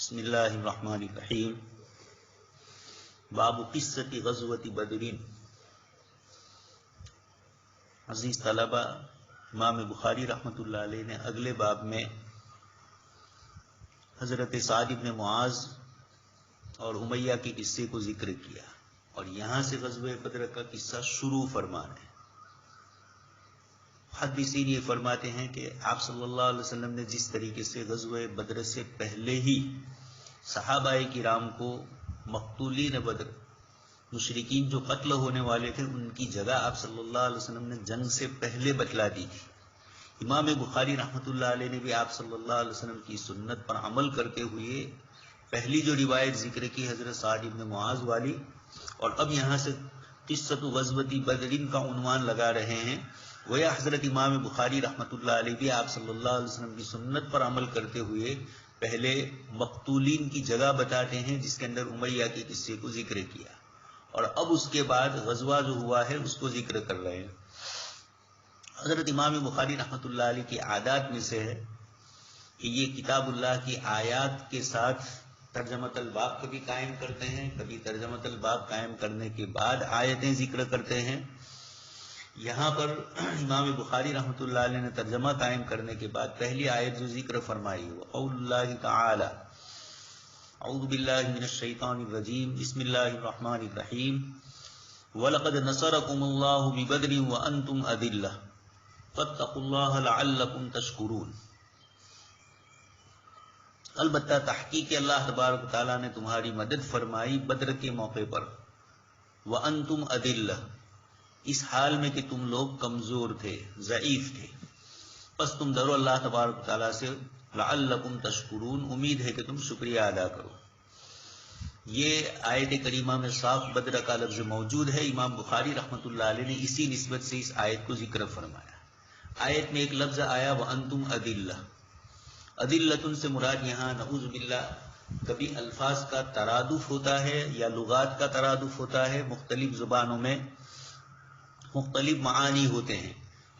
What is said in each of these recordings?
بسم اللہ الرحمن الرحیم باب قصۃ غزوۃ بدر۔ عزیز طلبہ، امام بخاری رحمۃ اللہ علیہ نے اگلے باب میں حضرت سعد بن معاذ اور امیہ کے قصے کو ذکر کیا اور یہاں سے غزوہ بدر کا قصہ شروع فرما رہے ہیں۔ محدثین یہ فرماتے ہیں کہ آپ صلی اللہ علیہ وسلم نے جس طریقے سے غزوہ بدر سے پہلے ہی صحابہ کرام کو مقتولین بدر، مشرکین جو قتل ہونے والے تھے، ان کی جگہ آپ صلی اللہ علیہ وسلم نے جنگ سے پہلے بتلا دی تھی۔ امام بخاری رحمۃ اللہ علیہ نے بھی آپ صلی اللہ علیہ وسلم کی سنت پر عمل کرتے ہوئے پہلی جو روایت ذکر کی حضرت سعد بن معاذ والی، اور اب یہاں سے قصۃ غزوۃ بدر کا عنوان لگا رہے ہیں، گویا حضرت امام بخاری رحمۃ اللہ علیہ بھی آپ صلی اللہ علیہ وسلم کی سنت پر عمل کرتے ہوئے پہلے مقتولین کی جگہ بتاتے ہیں، جس کے اندر امیہ کے قصے کو ذکر کیا، اور اب اس کے بعد غزوہ جو ہوا ہے اس کو ذکر کر رہے ہیں۔ حضرت امام بخاری رحمۃ اللہ علیہ کی عادات میں سے ہے کہ یہ کتاب اللہ کی آیات کے ساتھ ترجمۃ الباب کبھی قائم کرتے ہیں، کبھی ترجمۃ الباب قائم کرنے کے بعد آیتیں ذکر کرتے ہیں۔ یہاں پر امام بخاری رحمۃ اللہ علیہ نے ترجمہ قائم کرنے کے بعد پہلی آیت جو ذکر فرمائی وہ قول اللہ تعالی اعوذ باللہ من الشیطان الرجیم بسم اللہ الرحمن الرحیم وَلَقَدْ نَصَرَكُمُ اللَّهُ بِبَدْرٍ وَأَنْتُمْ أَذِلَّةٌ فَاتَّقُوا اللَّهَ لَعَلَّكُمْ تَشْكُرُونَ۔ البتہ تحقیق اللہ تبارک تعالیٰ نے تمہاری مدد فرمائی بدر کے موقع پر، وَأَنْتُمْ أَذِلَّةٌ، اس حال میں کہ تم لوگ کمزور تھے، ضعیف تھے، پس تم ڈرو اللہ تبارک تعالیٰ سے، لعلکم تشکرون، امید ہے کہ تم شکریہ ادا کرو۔ یہ آیت کریمہ میں صاف بدر کا لفظ موجود ہے۔ امام بخاری رحمۃ اللہ علیہ نے اسی نسبت سے اس آیت کو ذکر فرمایا۔ آیت میں ایک لفظ آیا وَأَنْتُمْ أَذِلَّةٌ، اذلۃ سے مراد یہاں نعوذ باللہ کبھی الفاظ کا ترادف ہوتا ہے یا لغات کا ترادف ہوتا ہے، مختلف زبانوں میں مختلف معانی ہوتے ہیں۔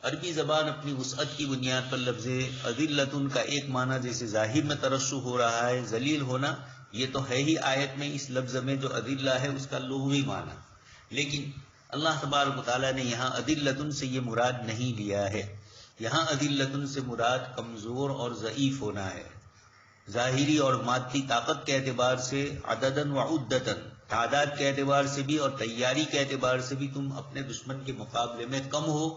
عربی زبان اپنی وسعت کی بنیاد پر لفظ اذلۃ کا ایک معنی جیسے ظاہر میں ترشح ہو رہا ہے، ذلیل ہونا، یہ تو ہے ہی آیت میں اس لفظ میں جو اذلہ ہے اس کا لغوی معنی، لیکن اللہ تبارک و تعالیٰ نے یہاں اذلۃ سے یہ مراد نہیں لیا ہے۔ یہاں اذلۃ سے مراد کمزور اور ضعیف ہونا ہے، ظاہری اور مادی طاقت کے اعتبار سے، عددن و عدتن، تعداد کے اعتبار سے بھی اور تیاری کے اعتبار سے بھی تم اپنے دشمن کے مقابلے میں کم ہو۔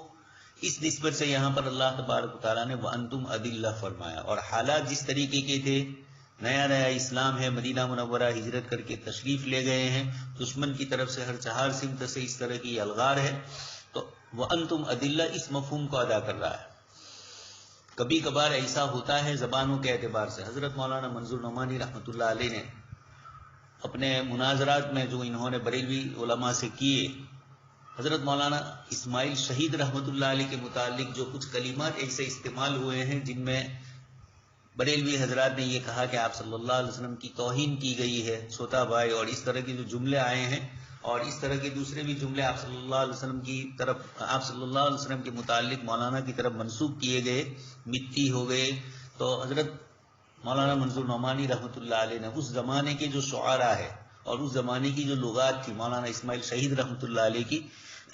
اس نسبت سے یہاں پر اللہ تبارک و تعالیٰ نے وَأَنْتُمْ أَذِلَّةٌ فرمایا، اور حالات جس طریقے کے تھے، نیا نیا اسلام ہے، مدینہ منورہ ہجرت کر کے تشریف لے گئے ہیں، دشمن کی طرف سے ہر چہار سمت سے اس طرح کی الغار ہے، تو وَأَنْتُمْ أَذِلَّةٌ اس مفہوم کو ادا کر رہا ہے۔ کبھی کبھار ایسا ہوتا ہے زبانوں کے اعتبار سے۔ حضرت مولانا منظور نعمانی رحمۃ اللہ علیہ نے اپنے مناظرات میں جو انہوں نے بریلوی علماء سے کیے، حضرت مولانا اسماعیل شہید رحمۃ اللہ علیہ کے متعلق جو کچھ کلمات ایسے استعمال ہوئے ہیں جن میں بریلوی حضرات نے یہ کہا کہ آپ صلی اللہ علیہ وسلم کی توہین کی گئی ہے، چھوٹا بھائی، اور اس طرح کے جو جملے آئے ہیں، اور اس طرح کے دوسرے بھی جملے آپ صلی اللہ علیہ وسلم کی طرف، آپ صلی اللہ علیہ وسلم کے متعلق مولانا کی طرف منسوب کیے گئے، مٹی ہو گئے، تو حضرت مولانا منظور نعمانی رحمۃ اللہ علیہ نے اس زمانے کے جو شعراء ہے اور اس زمانے کی جو لغات تھی، مولانا اسماعیل شہید رحمۃ اللہ علیہ کی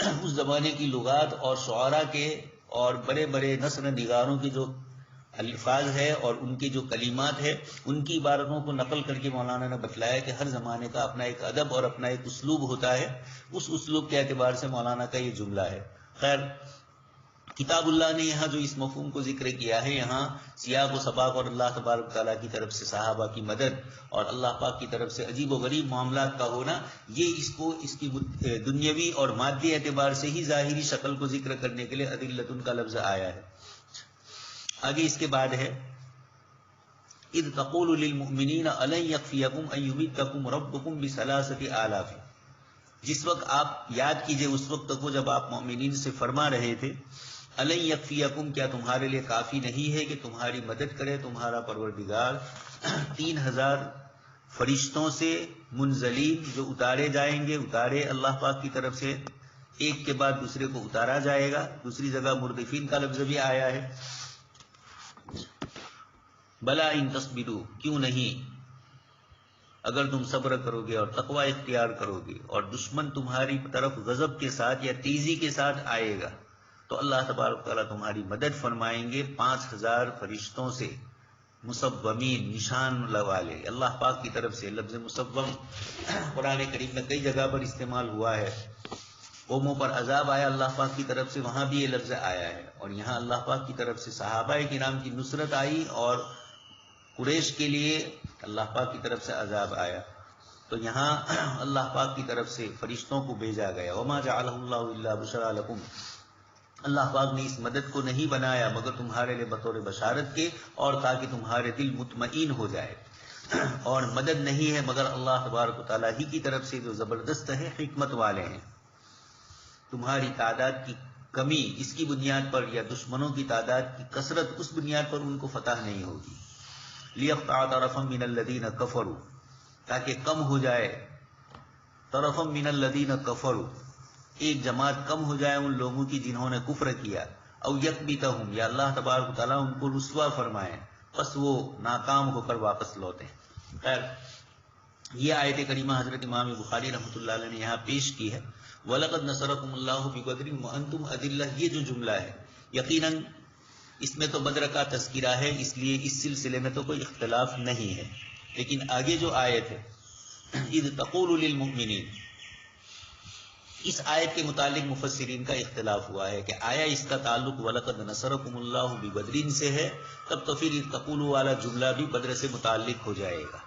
اس زمانے کی لغات اور شعراء کے اور بڑے بڑے نثر نگاروں کے جو الفاظ ہے اور ان کے جو کلمات ہے، ان کی عبارتوں کو نقل کر کے مولانا نے بتلایا کہ ہر زمانے کا اپنا ایک ادب اور اپنا ایک اسلوب ہوتا ہے، اس اسلوب کے اعتبار سے مولانا کا یہ جملہ ہے۔ خیر، کتاب اللہ نے یہاں جو اس مفہوم کو ذکر کیا ہے، یہاں سیاق و سباق اور اللہ تبارک تعالیٰ کی طرف سے صحابہ کی مدد اور اللہ پاک کی طرف سے عجیب و غریب معاملات کا ہونا، یہ اس کو اس کی دنیاوی اور مادی اعتبار سے ہی ظاہری شکل کو ذکر کرنے کے لیے اذلۃ کا لفظ آیا ہے۔ آگے اس کے بعد ہے اذ تقول للمؤمنین الن یکفیکم ان یمدکم ربکم بثلاثۃ آلاف، جس وقت آپ یاد کیجئے اس وقت کو جب آپ مومنین سے فرما رہے تھے الن یکفیکم، کیا تمہارے لیے کافی نہیں ہے کہ تمہاری مدد کرے تمہارا پروردگار 3000 فرشتوں سے منزلین جو اتارے جائیں گے، اتارے اللہ پاک کی طرف سے، ایک کے بعد دوسرے کو اتارا جائے گا۔ دوسری جگہ مردفین کا لفظ بھی آیا ہے۔ بلا ان تصبروا، کیوں نہیں، اگر تم صبر کرو گے اور تقوی اختیار کرو گے اور دشمن تمہاری طرف غضب کے ساتھ یا تیزی کے ساتھ آئے گا تو اللہ تبارک تعالیٰ تمہاری مدد فرمائیں گے 5000 فرشتوں سے مصومین، نشان لگا لے۔ اللہ پاک کی طرف سے لفظ مصوم قرآن کریم میں کئی جگہ پر استعمال ہوا ہے۔ قوموں پر عذاب آیا اللہ پاک کی طرف سے، وہاں بھی یہ لفظ آیا ہے، اور یہاں اللہ پاک کی طرف سے صحابہ کرام کی نصرت آئی اور قریش کے لیے اللہ پاک کی طرف سے عذاب آیا، تو یہاں اللہ پاک کی طرف سے فرشتوں کو بھیجا گیا۔ وما جعلہ اللہ الا بشرا لکم، اللہ پاک نے اس مدد کو نہیں بنایا مگر تمہارے لیے بطور بشارت کے اور تاکہ تمہارے دل مطمئن ہو جائے، اور مدد نہیں ہے مگر اللہ تبارک و تعالیٰ ہی کی طرف سے جو زبردست ہے، حکمت والے ہیں۔ تمہاری تعداد کی کمی اس کی بنیاد پر یا دشمنوں کی تعداد کی کثرت اس بنیاد پر ان کو فتح نہیں ہوگی۔ لِيَقْطَعَ طَرَفًا مِّنَ الَّذِينَ كَفَرُوا، تاکہ کم ہو جائے طرفًا مِّنَ الَّذِينَ كَفَرُوا، ایک جماعت کم ہو جائے ان لوگوں کی جنہوں نے کفر کیا، او یکبتہم، یا اللہ تبارک و تعالیٰ ان کو رسوا فرمائے، پس وہ ناکام ہو کر واپس لوٹیں۔ خیر، یہ آیت کریمہ حضرت امام بخاری رحمۃ اللہ علیہ نے یہاں پیش کی ہے۔ وَلَقَدْ نَصَرَكُمُ اللَّهُ بِبَدْرٍ وَأَنْتُمْ أَذِلَّةٌ، یہ جو جملہ ہے یقیناً اس میں تو بدر کا تذکرہ ہے، اس لیے اس سلسلے میں تو کوئی اختلاف نہیں ہے، لیکن آگے جو آیت ہے اِذْ تَقُولُ لِلْمُؤْمِنِينَ، اس آیت کے متعلق مفسرین کا اختلاف ہوا ہے کہ آیا اس کا تعلق وَلَقَدْ نَصَرَكُمُ اللَّهُ بِبَدْرٍ سے ہے، تب تو پھر اِذْ تَقُولُ والا جملہ بھی بدر سے متعلق ہو جائے گا،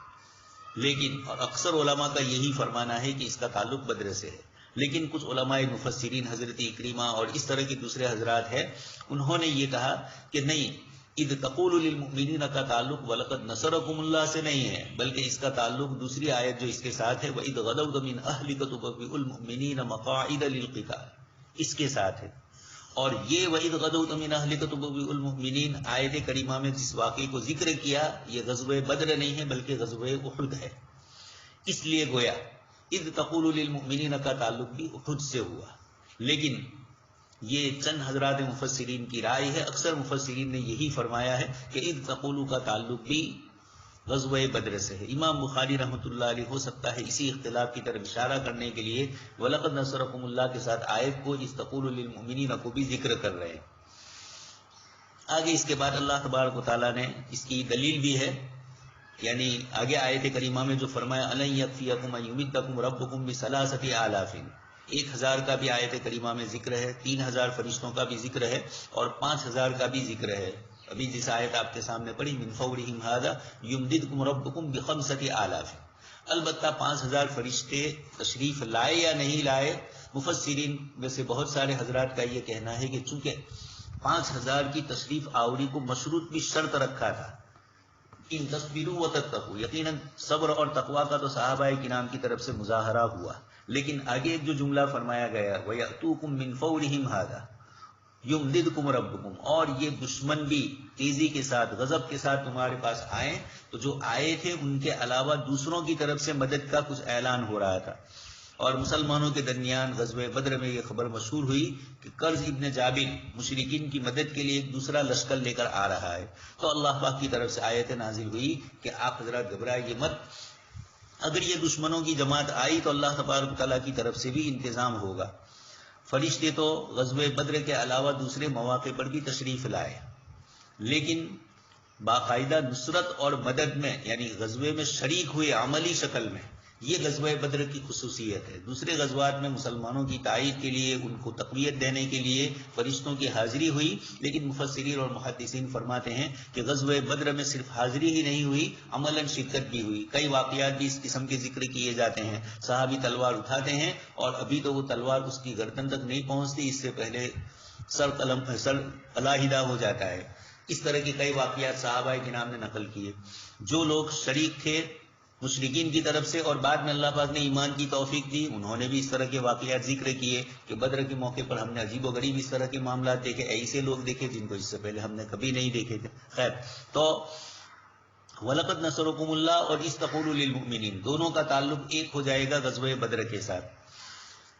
لیکن اور اکثر علماء کا یہی فرمانا ہے کہ اس کا تعلق بدر سے ہے، لیکن کچھ علماء مفسرین حضرت اکرمہ اور اس طرح کے دوسرے حضرات ہیں، انہوں نے یہ کہا کہ نہیں، اذ تقول للمؤمنین کا تعلق وَلَقَدْ نَصَرَكُمُ اللَّهُ سے نہیں ہے، بلکہ اس کا تعلق دوسری آیت جو اس کے ساتھ ہے وَإِذْ غَدَوْتَ مِنْ أَهْلِكَ تُبَوِّئُ الْمُؤْمِنِينَ مَقَاعِدَ لِلْقِتَالِ، اس کے ساتھ ہے۔ اور یہ وَإِذْ غَدَوْتَ مِنْ أَهْلِكَ تُبَوِّئُ الْمُؤْمِنِينَ آیت کریمہ میں جس واقعے کو ذکر کیا، یہ غزوہ بدر نہیں ہے بلکہ غزوہ احد ہے، اس لیے گویا اذ تقول للمؤمنین کا تعلق بھی احد سے ہوا، لیکن یہ چند حضرات مفسرین کی رائے ہے، اکثر مفسرین نے یہی فرمایا ہے کہ اذ تقول کا تعلق بھی غزوہ بدر سے ہے۔ امام بخاری رحمۃ اللہ علیہ ہو سکتا ہے اسی اختلاف کی طرف اشارہ کرنے کے لیے وَلَقَدْ نَصَرَكُمُ اللَّهُ کے ساتھ آیت کو اذ تقول للمؤمنین کو بھی ذکر کر رہے ہیں۔ آگے اس کے بعد اللہ تبارک و تعالیٰ نے اس کی دلیل بھی ہے، یعنی آگے آیت کریمہ میں جو فرمایا أَلَنْ يَكْفِيَكُمْ أَن يُمِدَّكُمْ رَبُّكُمْ بِثَلَاثَةِ آلَافٍ، 1000 کا بھی آیت کریمہ میں ذکر ہے، 3000 فرشتوں کا بھی ذکر ہے، اور 5000 کا بھی ذکر ہے۔ ابھی جس آیت آپ کے سامنے پڑھی مِن فَوْرِهِمْ هَذَا يُمْدِدْكُمْ رَبُّكُمْ بِخَمْسَةِ آلَافٍ، البتہ 5000 فرشتے تشریف لائے یا نہیں لائے، مفسرین میں سے بہت سارے حضرات کا یہ کہنا ہے کہ چونکہ 5000 کی تشریف آوری کو مشروط بھی شرط رکھا تھا، ان تصبروا وتتقوا، یقیناً صبر اور تقوی کا تو صحابہ کرام کی طرف سے مظاہرہ ہوا، لیکن آگے جو جملہ فرمایا گیا وَيَأْتُوكُم مِّن فَوْرِهِمْ هَذَا يُمْدِدْكُمْ رَبُّكُمْ، اور یہ دشمن بھی تیزی کے ساتھ غضب کے ساتھ تمہارے پاس آئیں، تو جو آئے تھے ان کے علاوہ دوسروں کی طرف سے مدد کا کچھ اعلان ہو رہا تھا، اور مسلمانوں کے درمیان غزوہ بدر میں یہ خبر مشہور ہوئی کہ قرظ ابن جابر مشرکین کی مدد کے لیے ایک دوسرا لشکر لے کر آ رہا ہے، تو اللہ پاک کی طرف سے آیت نازل ہوئی کہ آپ حضرات گھبرائیے مت، اگر یہ دشمنوں کی جماعت آئی تو اللہ تبارک تعالیٰ کی طرف سے بھی انتظام ہوگا۔ فرشتے تو غزوہ بدر کے علاوہ دوسرے مواقع پر بھی تشریف لائے، لیکن باقاعدہ نصرت اور مدد میں یعنی غزوے میں شریک ہوئے عملی شکل میں، یہ غزوہ بدر کی خصوصیت ہے۔ دوسرے غزوات میں مسلمانوں کی تائید کے لیے، ان کو تقویت دینے کے لیے فرشتوں کی حاضری ہوئی، لیکن مفسرین اور محدثین فرماتے ہیں کہ غزوہ بدر میں صرف حاضری ہی نہیں ہوئی، عملاً شرکت بھی ہوئی۔ کئی واقعات بھی اس قسم کے ذکر کیے جاتے ہیں، صحابی تلوار اٹھاتے ہیں اور ابھی تو وہ تلوار اس کی گردن تک نہیں پہنچتی، اس سے پہلے سر علیحدہ ہو جاتا ہے۔ اس طرح کے کئی واقعات صحابہ کرام نے نقل کیے۔ جو لوگ شریک تھے مشرکین کی طرف سے اور بعد میں اللہ پاک نے ایمان کی توفیق دی، انہوں نے بھی اس طرح کے واقعات ذکر کیے کہ بدر کے موقع پر ہم نے عجیب و غریب اس طرح کے معاملات دیکھے، ایسے لوگ دیکھے جن کو اس سے پہلے ہم نے کبھی نہیں دیکھے تھے۔ خیر، تو وَلَقَدْ نَصَرَكُمُ اللَّهُ اور اِذْ تَقُولُ لِلْمُؤْمِنِينَ دونوں کا تعلق ایک ہو جائے گا غزوہ بدر کے ساتھ،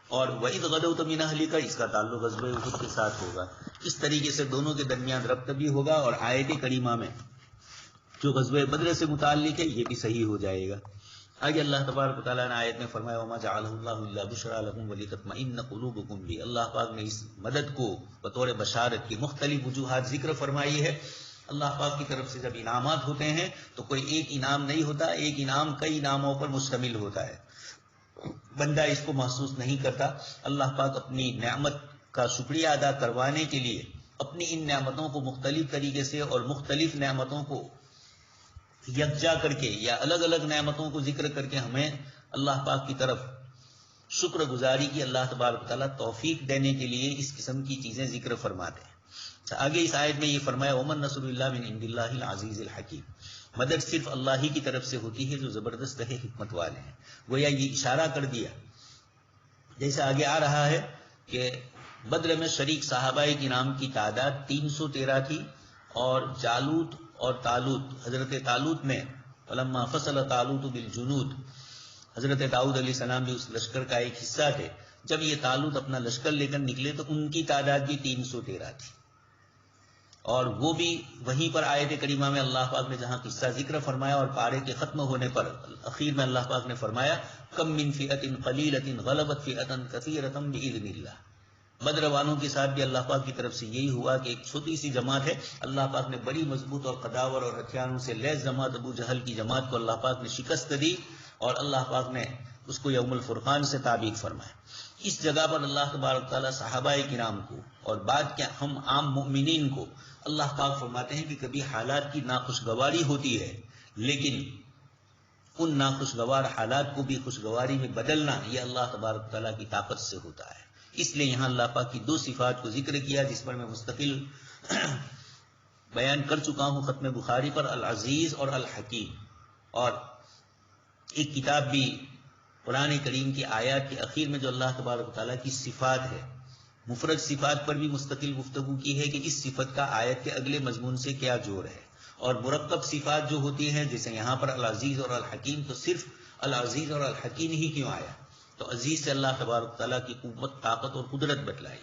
اور وَإِذْ غَدَوْتَ مِنْ أَهْلِكَ اس کا تعلق غزوہ احد کے ساتھ ہوگا۔ اس طریقے سے دونوں کے درمیان ربط بھی ہوگا، اور آیت کریمہ میں جو غزوہ بدر سے متعلق ہے یہ بھی صحیح ہو جائے گا۔ آگے اللہ تبارک و تعالیٰ نے آیت میں فرمایا وما جعلہ اللہ الا بشرا لکم ولتطمئن قلوبکم بھی، اللہ پاک نے اس مدد کو بطور بشارت کی مختلف وجوہات ذکر فرمائی ہے۔ اللہ پاک کی طرف سے جب انعامات ہوتے ہیں تو کوئی ایک انعام نہیں ہوتا، ایک انعام کئی انعاموں پر مشتمل ہوتا ہے، بندہ اس کو محسوس نہیں کرتا۔ اللہ پاک اپنی نعمت کا شکریہ ادا کروانے کے لیے اپنی ان نعمتوں کو مختلف طریقے سے اور مختلف نعمتوں کو یکجا کر کے یا الگ الگ نعمتوں کو ذکر کر کے ہمیں اللہ پاک کی طرف شکر گزاری کی اللہ تبارک تعالیٰ توفیق دینے کے لیے اس قسم کی چیزیں ذکر فرماتے ہیں۔ آگے اس آیت میں یہ فرمایا ومن نصر اللہ من عند اللہ العزیز الحکیم، مدد صرف اللہ ہی کی طرف سے ہوتی ہے جو زبردست ہے، حکمت والے ہیں۔ گویا یہ اشارہ کر دیا، جیسے آگے آ رہا ہے کہ بدر میں شریک صحابہ کرام کی تعداد 313 تھی، اور جالوت اور طالوت، حضرت طالوت نے فلما فصل طالوت بالجنود، حضرت داؤد علیہ السلام بھی اس لشکر کا ایک حصہ تھے، جب یہ طالوت اپنا لشکر لے کر نکلے تو ان کی تعداد بھی 313 تھی، اور وہ بھی وہیں پر آیت کریمہ میں اللہ پاک نے جہاں قصہ ذکر فرمایا اور پارے کے ختم ہونے پر اخیر میں اللہ پاک نے فرمایا کم من فئۃ قلیلۃ غلبت فئۃ کثیرۃ باذن اللہ۔ بدر والوں کے ساتھ بھی اللہ پاک کی طرف سے یہی ہوا کہ ایک چھوٹی سی جماعت ہے، اللہ پاک نے بڑی مضبوط اور قداور اور ہتھیاروں سے لیس جماعت ابو جہل کی جماعت کو اللہ پاک نے شکست دی، اور اللہ پاک نے اس کو یوم الفرقان سے تعبیر فرمایا۔ اس جگہ پر اللہ تبارک تعالیٰ صحابہ کرام کو اور بعد کے ہم عام مؤمنین کو اللہ پاک فرماتے ہیں کہ کبھی حالات کی ناخوشگواری ہوتی ہے، لیکن ان ناخوشگوار حالات کو بھی خوشگواری میں بدلنا یہ اللہ تبارک تعالیٰ کی طاقت سے ہوتا ہے۔ اس لیے یہاں اللہ پاک کی دو صفات کو ذکر کیا جس پر میں مستقل بیان کر چکا ہوں ختم بخاری پر، العزیز اور الحکیم۔ اور ایک کتاب بھی قرآن کریم کی آیات کے اخیر میں جو اللہ تبارک تعالیٰ کی صفات ہے، مفرد صفات پر بھی مستقل گفتگو کی ہے کہ اس صفت کا آیت کے اگلے مضمون سے کیا جوڑ ہے، اور مرکب صفات جو ہوتی ہیں جیسے یہاں پر العزیز اور الحکیم، تو صرف العزیز اور الحکیم ہی کیوں آیا؟ تو عزیز سے اللہ تبارک تعالیٰ کی قوت، طاقت اور قدرت بتلائی،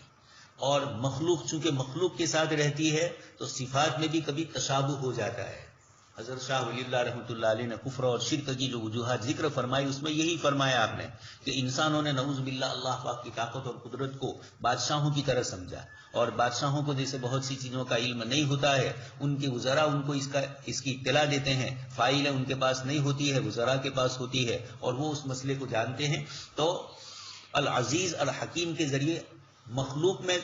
اور مخلوق چونکہ مخلوق کے ساتھ رہتی ہے تو صفات میں بھی کبھی تشابہ ہو جاتا ہے۔ حضرت شاہ ولی اللہ رحمۃ اللہ علیہ نے کفر اور شرک کی جو وجوہات ذکر فرمائی اس میں یہی فرمایا آپ نے کہ انسانوں نے نعوذ باللہ اللہ پاک کی طاقت اور قدرت کو بادشاہوں کی طرح سمجھا، اور بادشاہوں کو جیسے بہت سی چیزوں کا علم نہیں ہوتا ہے، ان کے وزراء ان کو اس کی اطلاع دیتے ہیں، فائلیں ان کے پاس نہیں ہوتی ہے، وزراء کے پاس ہوتی ہے، اور وہ اس مسئلے کو جانتے ہیں۔ تو العزیز الحکیم کے ذریعے مخلوق میں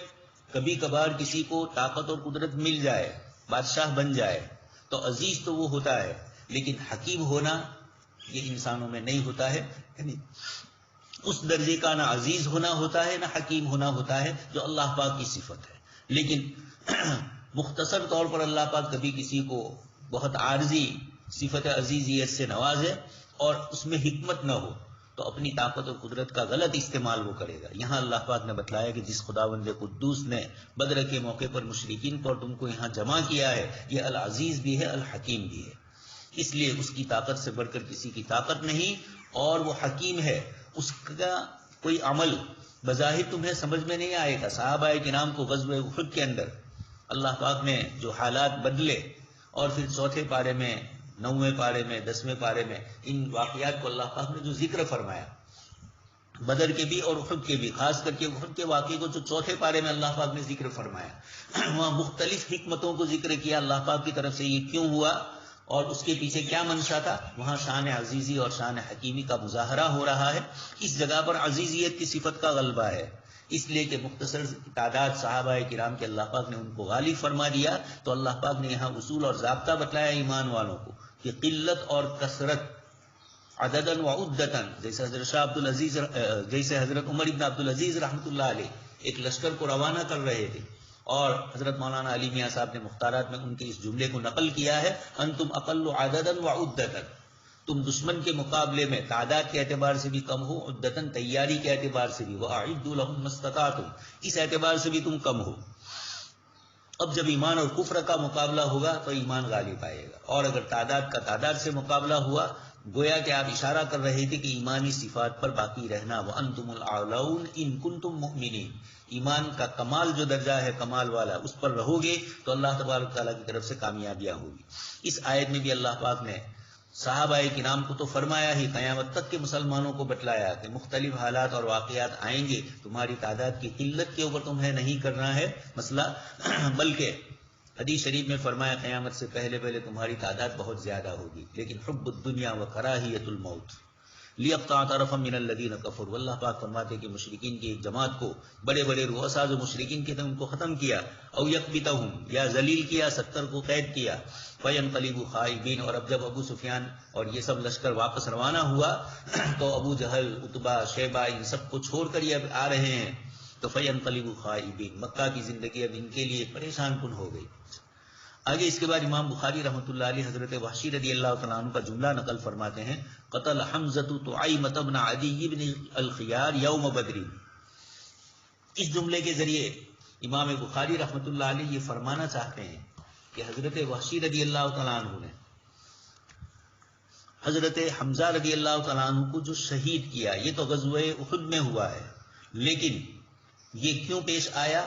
کبھی کبھار کسی کو طاقت اور قدرت مل جائے، بادشاہ بن جائے، تو عزیز تو وہ ہوتا ہے، لیکن حکیم ہونا یہ انسانوں میں نہیں ہوتا ہے، یعنی اس درجے کا نہ عزیز ہونا ہوتا ہے نہ حکیم ہونا ہوتا ہے جو اللہ پاک کی صفت ہے۔ لیکن مختصر طور پر اللہ پاک کبھی کسی کو بہت عارضی صفت عزیزیت سے نوازے اور اس میں حکمت نہ ہو تو اپنی طاقت اور قدرت کا غلط استعمال وہ کرے گا۔ یہاں اللہ پاک نے بتلایا کہ جس خداوند قدوس نے بدر کے موقع پر مشرکین کو اور تم کو یہاں جمع کیا ہے، یہ العزیز بھی ہے، الحکیم بھی ہے، اس لیے اس کی طاقت سے بڑھ کر کسی کی طاقت نہیں، اور وہ حکیم ہے، اس کا کوئی عمل بظاہر تمہیں سمجھ میں نہیں آئے گا۔ صحابہ کرام کو غزوہ احد کے اندر اللہ پاک نے جو حالات بدلے، اور پھر چوتھے پارے میں، 9ویں پارے میں، 10ویں پارے میں ان واقعات کو اللہ پاک نے جو ذکر فرمایا، بدر کے بھی اور احد کے بھی، خاص کر کے احد کے واقعے کو جو چوتھے پارے میں اللہ پاک نے ذکر فرمایا، وہاں مختلف حکمتوں کو ذکر کیا، اللہ پاک کی طرف سے یہ کیوں ہوا اور اس کے پیچھے کیا منشا تھا، وہاں شان عزیزی اور شان حکیمی کا مظاہرہ ہو رہا ہے۔ اس جگہ پر عزیزیت کی صفت کا غلبہ ہے، اس لیے کہ مختصر تعداد صحابہ کرام کے اللہ پاک نے ان کو غالب فرما دیا، تو اللہ پاک نے یہاں اصول اور ضابطہ بتلایا ایمان والوں کو کہ قلت اور کثرت، عددن و عدتن، جیسے حضرت عمر ابن عبدالعزیز رحمۃ اللہ علیہ ایک لشکر کو روانہ کر رہے تھے، اور حضرت مولانا علی میاں صاحب نے مختارات میں ان کے اس جملے کو نقل کیا ہے، انتم اقل عددن و عدتن، تم دشمن کے مقابلے میں تعداد کے اعتبار سے بھی کم ہو، عدتن تیاری کے اعتبار سے بھی، وَأَعِدُّوا لَهُم مَّا اسْتَطَعْتُمْ، اس اعتبار سے بھی تم کم ہو۔ اب جب ایمان اور کفر کا مقابلہ ہوگا تو ایمان غالب آئے گا، اور اگر تعداد کا تعداد سے مقابلہ ہوا، گویا کہ آپ اشارہ کر رہے تھے کہ ایمانی صفات پر باقی رہنا، وَأَنْتُمُ الْأَعْلَوْنَ إِن كُنتُم مُؤْمِنِينَ، ایمان کا کمال جو درجہ ہے کمال والا، اس پر رہو گے تو اللہ تبارک تعالیٰ کی طرف سے کامیابیاں ہوگی۔ اس آیت میں بھی اللہ پاک نے صحابہ کرام کو تو فرمایا ہی، قیامت تک کے مسلمانوں کو بتلایا کہ مختلف حالات اور واقعات آئیں گے، تمہاری تعداد کی قلت کے اوپر تمہیں نہیں کرنا ہے مسئلہ، بلکہ حدیث شریف میں فرمایا قیامت سے پہلے پہلے تمہاری تعداد بہت زیادہ ہوگی، لیکن حب الدنیا و کراہیت الموت لیقطع طرفا من الذین کفروا، اللہ پاک فرماتے کہ مشرکین کی ایک جماعت کو، بڑے بڑے رؤساء جو مشرکین کے تھے ان کو ختم کیا، او یکبتہم، یا ذلیل کیا، 70 کو قید کیا، فینقلبوا خائبین، اور اب جب ابو سفیان اور یہ سب لشکر واپس روانہ ہوا تو ابو جہل، عتبہ، شیبہ، ان سب کو چھوڑ کر یہ اب آ رہے ہیں، تو فینقلبوا خائبین، مکہ کی زندگی اب ان کے لیے پریشان کن ہو گئی۔ آگے اس کے بعد امام بخاری رحمۃ اللہ علیہ حضرت وحشی رضی اللہ تعالیٰ عنہ کا جملہ نقل فرماتے ہیں، قتل حمزۃ طعیمۃ بن عدی بن الخیار یوم بدر۔ اس جملے کے ذریعے امام بخاری رحمۃ اللہ علیہ یہ فرمانا چاہتے ہیں کہ حضرت وحشی رضی اللہ تعالیٰ عنہ نے حضرت حمزہ رضی اللہ تعالیٰ عنہ کو جو شہید کیا، یہ تو غزوہ احد میں ہوا ہے، لیکن یہ کیوں پیش آیا؟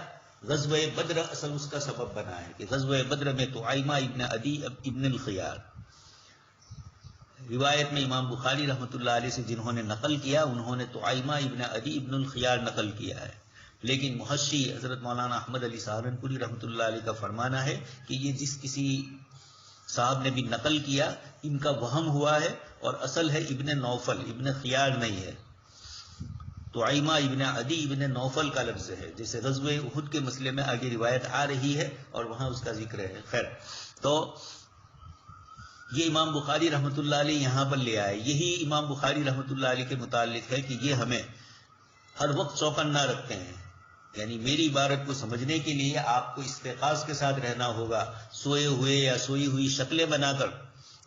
غزوہ بدر اصل اس کا سبب بنا ہے کہ غزوہ بدر میں طعیمہ ابن عدی ابن الخیار، روایت میں امام بخاری رحمۃ اللہ علیہ سے جنہوں نے نقل کیا انہوں نے طعیمہ ابن عدی ابن الخیار نقل کیا ہے، لیکن محشی حضرت مولانا احمد علی سہارنپوری رحمۃ اللہ علیہ کا فرمانا ہے کہ یہ جس کسی صاحب نے بھی نقل کیا ان کا وہم ہوا ہے، اور اصل ہے ابن نوفل، ابن خیار نہیں ہے، طعیمہ ابن عدی ابن نوفل کا لفظ ہے، جیسے غزوہ احد کے مسئلے میں آگے روایت آ رہی ہے اور وہاں اس کا ذکر ہے۔ خیر، تو یہ امام بخاری رحمۃ اللہ علیہ یہاں پر لے آئے، یہی امام بخاری رحمۃ اللہ علیہ کے متعلق ہے کہ یہ ہمیں ہر وقت چوکنا رکھتے ہیں، یعنی میری عبارت کو سمجھنے کے لیے آپ کو استیقاظ کے ساتھ رہنا ہوگا، سوئے ہوئے یا سوئی ہوئی شکلیں بنا کر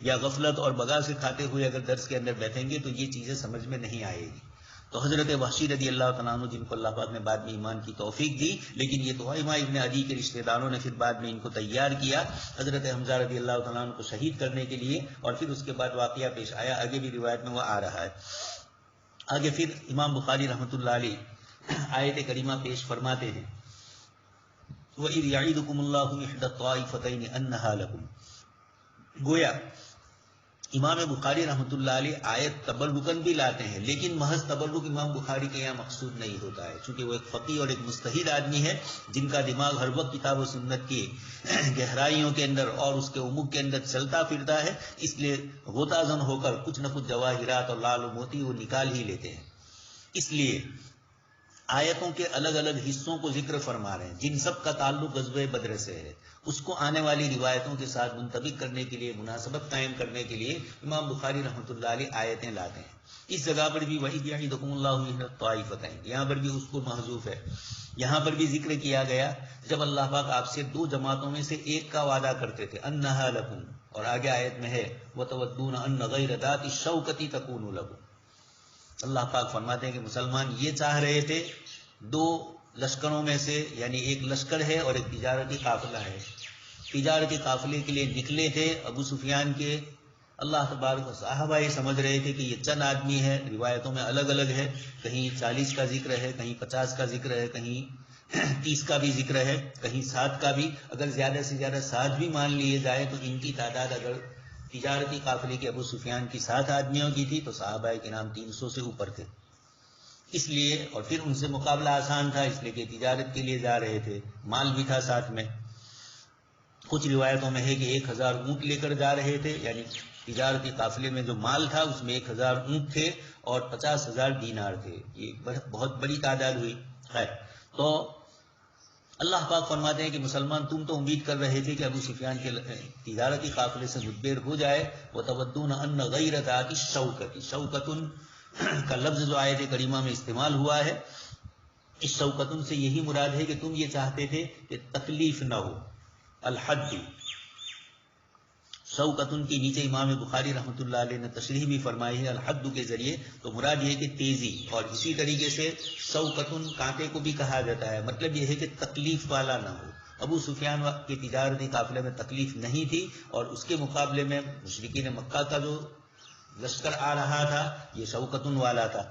یا غفلت اور بگا سے کھاتے ہوئے اگر درس کے اندر بیٹھیں گے تو یہ چیزیں سمجھ میں نہیں آئے گی۔ تو حضرت وحشی رضی اللہ تعالیٰ عنہ جن کو اللہ پاک نے بعد میں ایمان کی توفیق دی، لیکن یہ طعیمہ ابن عدی کے رشتہ داروں نے پھر بعد میں ان کو تیار کیا حضرت حمزہ رضی اللہ تعالیٰ عنہ کو شہید کرنے کے لیے، اور پھر اس کے بعد واقعہ پیش آیا، آگے بھی روایت میں وہ آ رہا ہے۔ آگے پھر امام بخاری رحمۃ اللہ علیہ آیت کریمہ پیش فرماتے ہیں، وَإِذْ يَعِدُكُمُ اللَّهُ إِحْدَى الطَّائِفَتَيْنِ أَنَّهَا لَكُمْ، گویا امام بخاری رحمۃ اللہ علیہ آیت تبرکن بھی لاتے ہیں، لیکن محض تبرک امام بخاری کے یہاں مقصود نہیں ہوتا ہے، چونکہ وہ ایک فقیہ اور ایک مجتہد آدمی ہے جن کا دماغ ہر وقت کتاب و سنت کی گہرائیوں کے اندر اور اس کے عمق کے اندر چلتا پھرتا ہے، اس لیے غوطہ زن ہو کر کچھ نہ کچھ جواہرات اور لال و موتی وہ نکال ہی لیتے ہیں۔ اس لیے آیتوں کے الگ الگ حصوں کو ذکر فرما رہے ہیں جن سب کا تعلق غزوہ بدر سے ہے، اس کو آنے والی روایتوں کے ساتھ منطبق کرنے کے لیے، مناسبت قائم کرنے کے لیے امام بخاری رحمۃ اللہ علیہ آیتیں لاتے ہیں۔ اس جگہ پر بھی وَإِذْ يَعِدُكُمُ اللَّهُ إِحْدَى الطَّائِفَتَيْنِ، یہاں پر بھی اس کو محذوف ہے، یہاں پر بھی ذکر کیا گیا جب اللہ پاک آپ سے دو جماعتوں میں سے ایک کا وعدہ کرتے تھے، أَنَّهَا لَكُمْ، اور آگے آیت میں ہے وَتَوَدُّونَ أَنَّ غَيْرَ ذَاتِ الشَّوْكَةِ تَكُونُ لَكُمْ، اللہ پاک فرماتے ہیں کہ مسلمان یہ چاہ رہے تھے، دو لشکروں میں سے، یعنی ایک لشکر ہے اور ایک تجارتی قافلہ ہے، تجارتی قافلے کے لیے نکلے تھے ابو سفیان کے، اللہ تبارک و صحابہ یہ سمجھ رہے تھے کہ یہ چند آدمی ہے، روایتوں میں الگ الگ ہے، کہیں 40 کا ذکر ہے، کہیں 50 کا ذکر ہے، کہیں 30 کا بھی ذکر ہے، کہیں 7 کا بھی، اگر زیادہ سے زیادہ 7 بھی مان لیے جائے تو ان کی تعداد اگر تجارتی قافلے کے ابو سفیان کی 7 آدمیوں کی تھی تو صحابہ کے نام 300 سے اوپر تھے، اس لیے، اور پھر ان سے مقابلہ آسان تھا اس لیے کہ تجارت کے لیے جا رہے تھے، مال بھی تھا ساتھ میں، کچھ روایتوں میں ہے کہ 1000 اونٹ لے کر جا رہے تھے، یعنی تجارتی قافلے میں جو مال تھا اس میں 1000 اونٹ تھے اور 50,000 دینار تھے، یہ بہت بڑی تعداد ہوئی۔ خیر، تو اللہ پاک فرماتے ہیں کہ مسلمان تم تو امید کر رہے تھے کہ ابو سفیان کے تجارتی قافلے سے مدبر ہو جائے، وَتَوَدُّونَ أَنَّ غَيْرَ ذَاتِ الشَّوْكَةِ، شوکتن کا لفظ جو آیت کریمہ میں استعمال ہوا ہے، اس شوکتن سے یہی مراد ہے کہ تم یہ چاہتے تھے کہ تکلیف نہ ہو، الحد، شوکتن کی نیچے امام بخاری رحمۃ اللہ علیہ نے تشریح بھی فرمائی ہے الحد کے ذریعے، تو مراد یہ کہ تیزی، اور اسی طریقے سے شوکتن کانٹے کو بھی کہا جاتا ہے، مطلب یہ ہے کہ تکلیف والا نہ ہو۔ ابو سفیان کی تجارتی قافلے میں تکلیف نہیں تھی، اور اس کے مقابلے میں مشرکین مکہ کا جو لشکر آ رہا تھا یہ شوکتن والا تھا،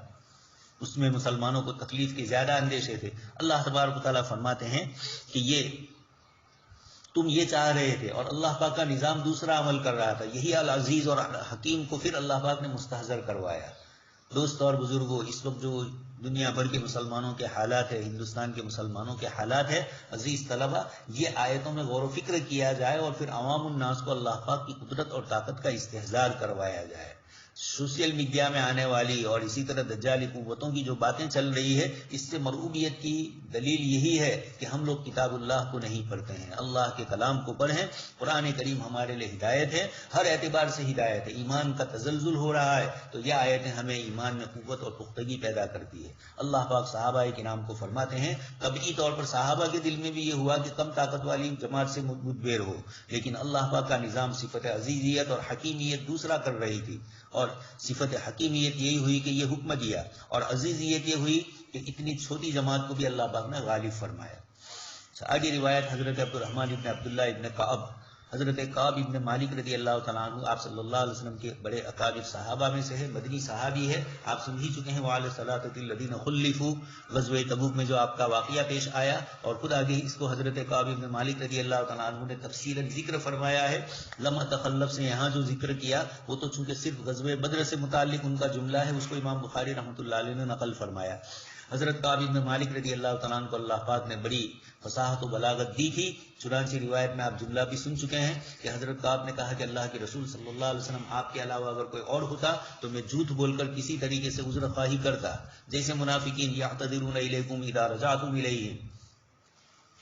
اس میں مسلمانوں کو تکلیف کے زیادہ اندیشے تھے۔ اللہ تبارک و تعالیٰ فرماتے ہیں کہ یہ تم یہ چاہ رہے تھے اور اللہ پاک کا نظام دوسرا عمل کر رہا تھا. یہی العزیز اور حکیم کو پھر اللہ پاک نے مستحضر کروایا. دوست اور بزرگوں، اس وقت جو دنیا بھر کے مسلمانوں کے حالات ہے، ہندوستان کے مسلمانوں کے حالات ہے، عزیز طلبہ، یہ آیتوں میں غور و فکر کیا جائے اور پھر عوام الناس کو اللہ پاک کی قدرت اور طاقت کا استحضار کروایا جائے. سوشل میڈیا میں آنے والی اور اسی طرح دجالی قوتوں کی جو باتیں چل رہی ہے، اس سے مرعوبیت کی دلیل یہی ہے کہ ہم لوگ کتاب اللہ کو نہیں پڑھتے ہیں، اللہ کے کلام کو پڑھیں. قرآن کریم ہمارے لیے ہدایت ہے، ہر اعتبار سے ہدایت ہے. ایمان کا تزلزل ہو رہا ہے تو یہ آیتیں ہمیں ایمان میں قوت اور پختگی پیدا کرتی ہے. اللہ پاک صحابہ کرام کو فرماتے ہیں، طبعی طور پر صحابہ کے دل میں بھی یہ ہوا کہ کم طاقت والی جماعت سے متبیر ہو، لیکن اللہ پاک کا نظام صفت عزیزیت اور حکیمیت دوسرا کر رہی تھی، اور صفت حکیمیت یہی ہوئی کہ یہ حکم دیا، اور عزیزیت یہ ہوئی کہ اتنی چھوٹی جماعت کو بھی اللہ پاک نے غالب فرمایا. آگے روایت حضرت عبد الرحمن ابن عبداللہ ابن کعب، حضرت کعب ابن مالک رضی اللہ تعالیٰ عنہ آپ صلی اللہ علیہ وسلم کے بڑے اکابر صحابہ میں سے ہے، مدنی صحابی ہے، آپ سن ہی چکے ہیں. وعلی الصلاۃ الذین خلفوا، غزوہ تبوک میں جو آپ کا واقعہ پیش آیا، اور خود آگے اس کو حضرت کعب ابن مالک رضی اللہ تعالیٰ عنہ نے تفصیلاً ذکر فرمایا ہے. لما تخلف سے یہاں جو ذکر کیا وہ تو چونکہ صرف غزوہ بدر سے متعلق ان کا جملہ ہے، اس کو امام بخاری رحمۃ اللہ علیہ نے نقل فرمایا. حضرت کعب بن مالک رضی اللہ تعالیٰ عنہ کو اللہ پاک نے بڑی فصاحت و بلاغت دی تھی. چنانچہ روایت میں آپ جملہ بھی سن چکے ہیں کہ حضرت کعب نے کہا کہ اللہ کے رسول صلی اللہ علیہ وسلم آپ کے علاوہ اگر کوئی اور ہوتا تو میں جھوٹ بول کر کسی طریقے سے عذر خواہی کرتا، جیسے منافقین یعتذرون الیکم اذا رجعتم الیہم،